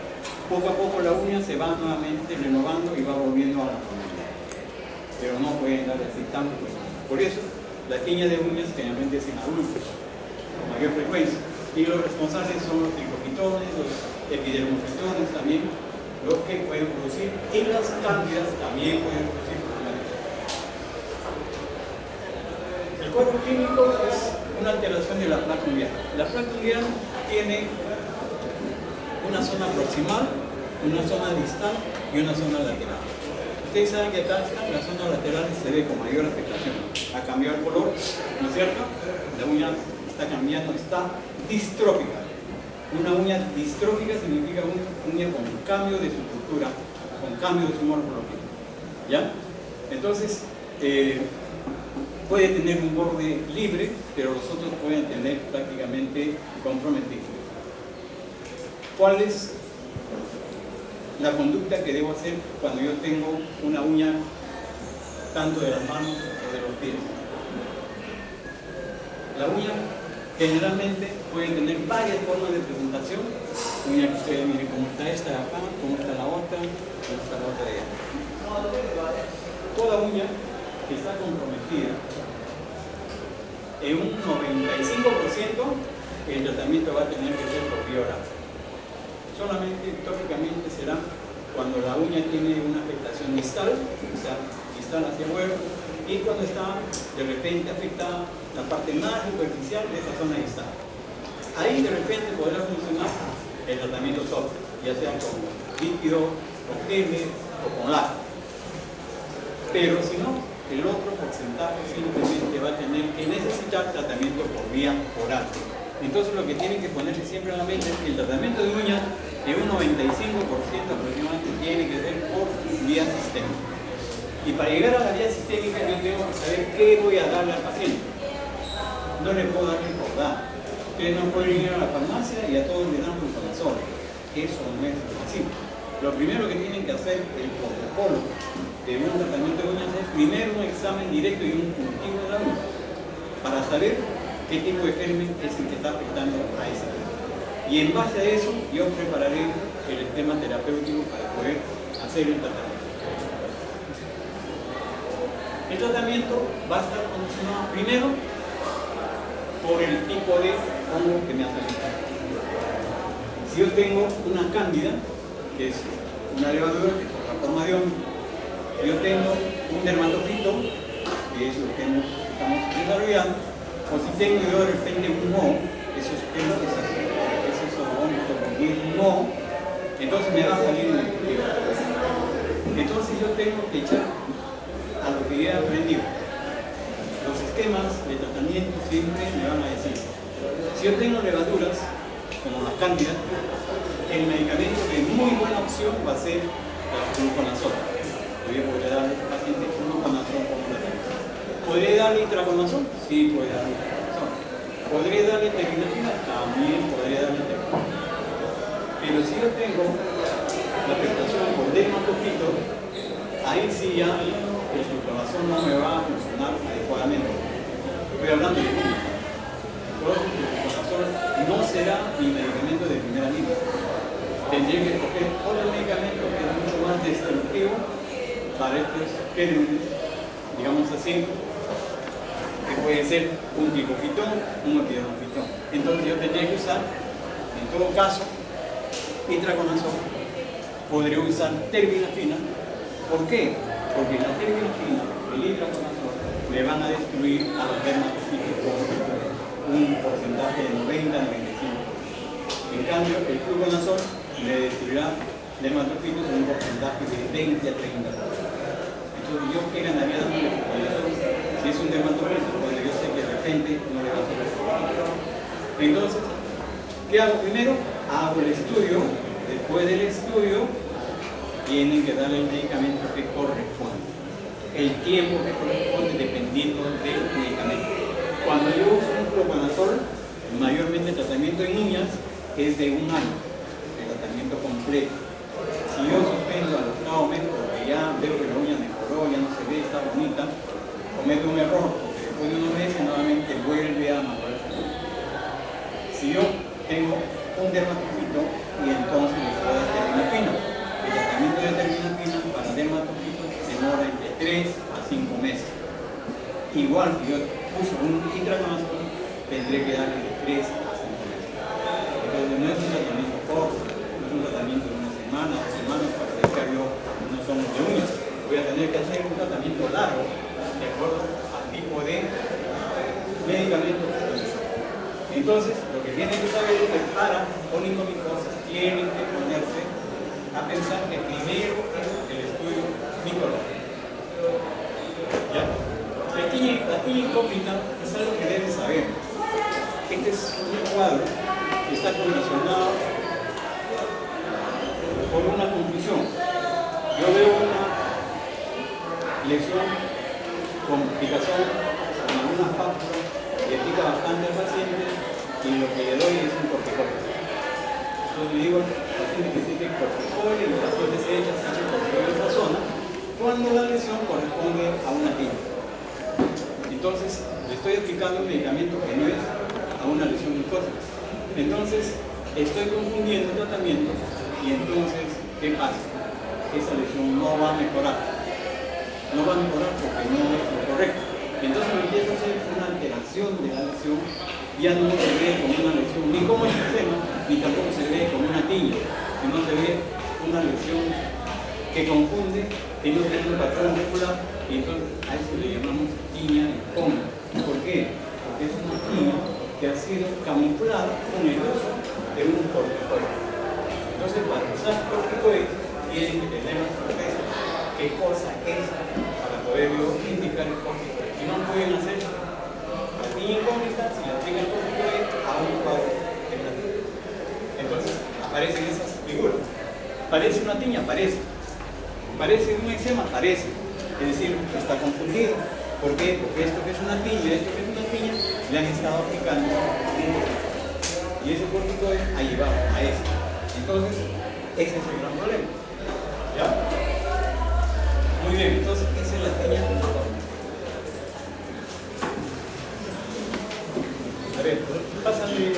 poco a poco la uña se va nuevamente renovando y va volviendo a la normalidad, pero no pueden dar así tan frecuente. Por eso, la tiña de uñas generalmente es en adultos, con mayor frecuencia, y los responsables son los tricopitones, los epidermocitones también, los que pueden producir, y las cándidas también pueden producir problemas. El cuadro clínico es una alteración de la placa ungueal. La placa ungueal tiene una zona proximal, una zona distal y una zona lateral. Ustedes saben que acá en la zona lateral se ve con mayor afectación. Ha cambiado el color, ¿no es cierto? La uña está cambiando, está distrófica. Una uña distrófica significa una uña con cambio de su estructura, con cambio de su morfología. ¿Ya? Entonces, puede tener un borde libre, pero los otros pueden tener prácticamente comprometido. ¿Cuáles la conducta que debo hacer cuando yo tengo una uña tanto de las manos o de los pies. La uña generalmente puede tener varias formas de presentación. Uña que ustedes miren cómo está esta de acá, cómo está la otra, cómo está la otra de allá. Toda uña que está comprometida, en un 95% el tratamiento va a tener que ser por vía oral. Solamente tópicamente será cuando la uña tiene una afectación distal, o sea, distal hacia afuera, y cuando está de repente afectada la parte más superficial de esa zona distal. Ahí de repente podrá funcionar el tratamiento soft, ya sea con líquido, con geles o con láser. Pero si no, el otro porcentaje simplemente va a tener que necesitar tratamiento por vía oral. Entonces lo que tienen que ponerse siempre en la mente es que el tratamiento de uñas en un 95% aproximadamente tiene que ser por vía sistémica. Y para llegar a la vía sistémica yo tengo que saber qué voy a darle al paciente. No le puedo dar por dar. Ustedes no pueden ir a la farmacia y a todos les dan fluconazol. Eso no es así. Lo primero que tienen que hacer el protocolo de un tratamiento de uñas es primero un examen directo y un cultivo de la uña para saber qué tipo de germen es el que está afectando a esa uña. Y en base a eso yo prepararé el esquema terapéutico para poder hacer el tratamiento. El tratamiento va a estar condicionado primero por el tipo de hongo que me ha salido. Si yo tengo una cándida, que es una levadura que es la forma de hongo, yo tengo un dermatofito, que es lo que estamos desarrollando, o si tengo yo de repente un moho, esos pelos, esos hongos con un moho, entonces me va a salir en el cultivo. Entonces yo tengo que echar a lo que he aprendido. Los esquemas de tratamiento siempre me van a decir, si yo tengo levaduras, como las cándidas, el medicamento de muy buena opción va a ser el fluconazol. Yo podría darle al paciente fluconazol como tratamiento. ¿Podría darle itraconazol? Sí, podría darle itraconazol. ¿Podría darle terbinafina? También podría darle terbinafina. Pero si yo tengo la afectación por dermatofito, ahí sí ya el fluconazol no me va a funcionar adecuadamente. Estoy hablando de uña. Por eso el fluconazol no será mi medicamento de primera línea. Tendría que escoger otro medicamento que es mucho más destructivo para estos gérmenes, digamos así, que puede ser un glifofitón, un epidemofitón. Entonces yo tendría que usar, en todo caso, itraconazol. Podría usar terbinafina. ¿Por qué? Porque la terbinafina y el itraconazol le van a destruir a los dermatofitos con un porcentaje de 90-95%. En cambio, el fluconazol le destruirá dermatofitos en un porcentaje de 20 a 30%. Entonces, ¿yo qué ganaría dándole fluconazol? Si es un dermatofito, pues yo sé que de repente no le va a hacer efecto. Entonces, ¿qué hago primero? Hago el estudio. Después del estudio, tienen que darle el medicamento que corresponde. El tiempo que corresponde dependiendo del medicamento. Cuando yo uso un fluconazol, mayormente el tratamiento en uñas es de 1 año, el tratamiento completo. Si yo suspendo al octavo mes porque ya veo que la uña mejoró, ya no se ve, está bonita, cometo un error, porque después de unos meses nuevamente vuelve a mejorar. Si yo tengo un dermatofito y entonces le puedo dar terbinafina. El tratamiento de terbinafina para dermatofitos demora entre 3 a 5 meses. Igual si yo uso un itraconazol, tendré que darle de 3 a 5 meses. Entonces no es un tratamiento corto, no es un tratamiento de 1 semana o 2 semanas para dedicar yo, no somos de uñas. Voy a tener que hacer un tratamiento largo de acuerdo al tipo de medicamento que estoy usando. Entonces, lo que tienen que saber es que para onicomicosis tienen que ponerse a pensar que primero es el estudio micológico. ¿Ya? La tiña incógnita es algo que deben saber. Este es un cuadro que está condicionado por una conclusión. Yo veo una lesión con picación en algunas partes que pica bastante al paciente y lo que le doy es un corticoide. Entonces le digo al paciente que tiene que corticoide, indicaciones hechas por otra zona, cuando la lesión corresponde a una tiña. Entonces, le estoy aplicando un medicamento que no es a una lesión mucosa. Entonces, estoy confundiendo el tratamiento y entonces, ¿qué pasa? Esa lesión no va a mejorar. No va a mejorar porque no es lo correcto. Entonces me empieza a hacer una alteración de la lesión, ya no se ve como una lesión ni como eczema, ni tampoco se ve como una tiña, sino se ve una lesión que confunde, que no tiene un patrón regular, y entonces a eso le llamamos tiña incómoda. ¿Por qué? Porque es una tiña que ha sido camuflada con el uso de un corticoide. Entonces, para usar corticoides, tienen que tener la certeza qué cosa es para poder indicar el corticoide. Si no pueden hacer la tiña incógnita, si la aplican el corticoide a un cuadro de platino. Entonces, aparecen esas figuras. ¿Parece una tiña? Parece. ¿Parece un eczema? Parece. Es decir, está confundido. ¿Por qué? Porque esto que es una tiña, esto que es una tiña, le han estado aplicando un corticoide. Y ese corticoide ha llevado a eso. Entonces, ese es el gran problema. ¿Ya? Muy bien, entonces esa es la tiña incógnita. A ver, pásame.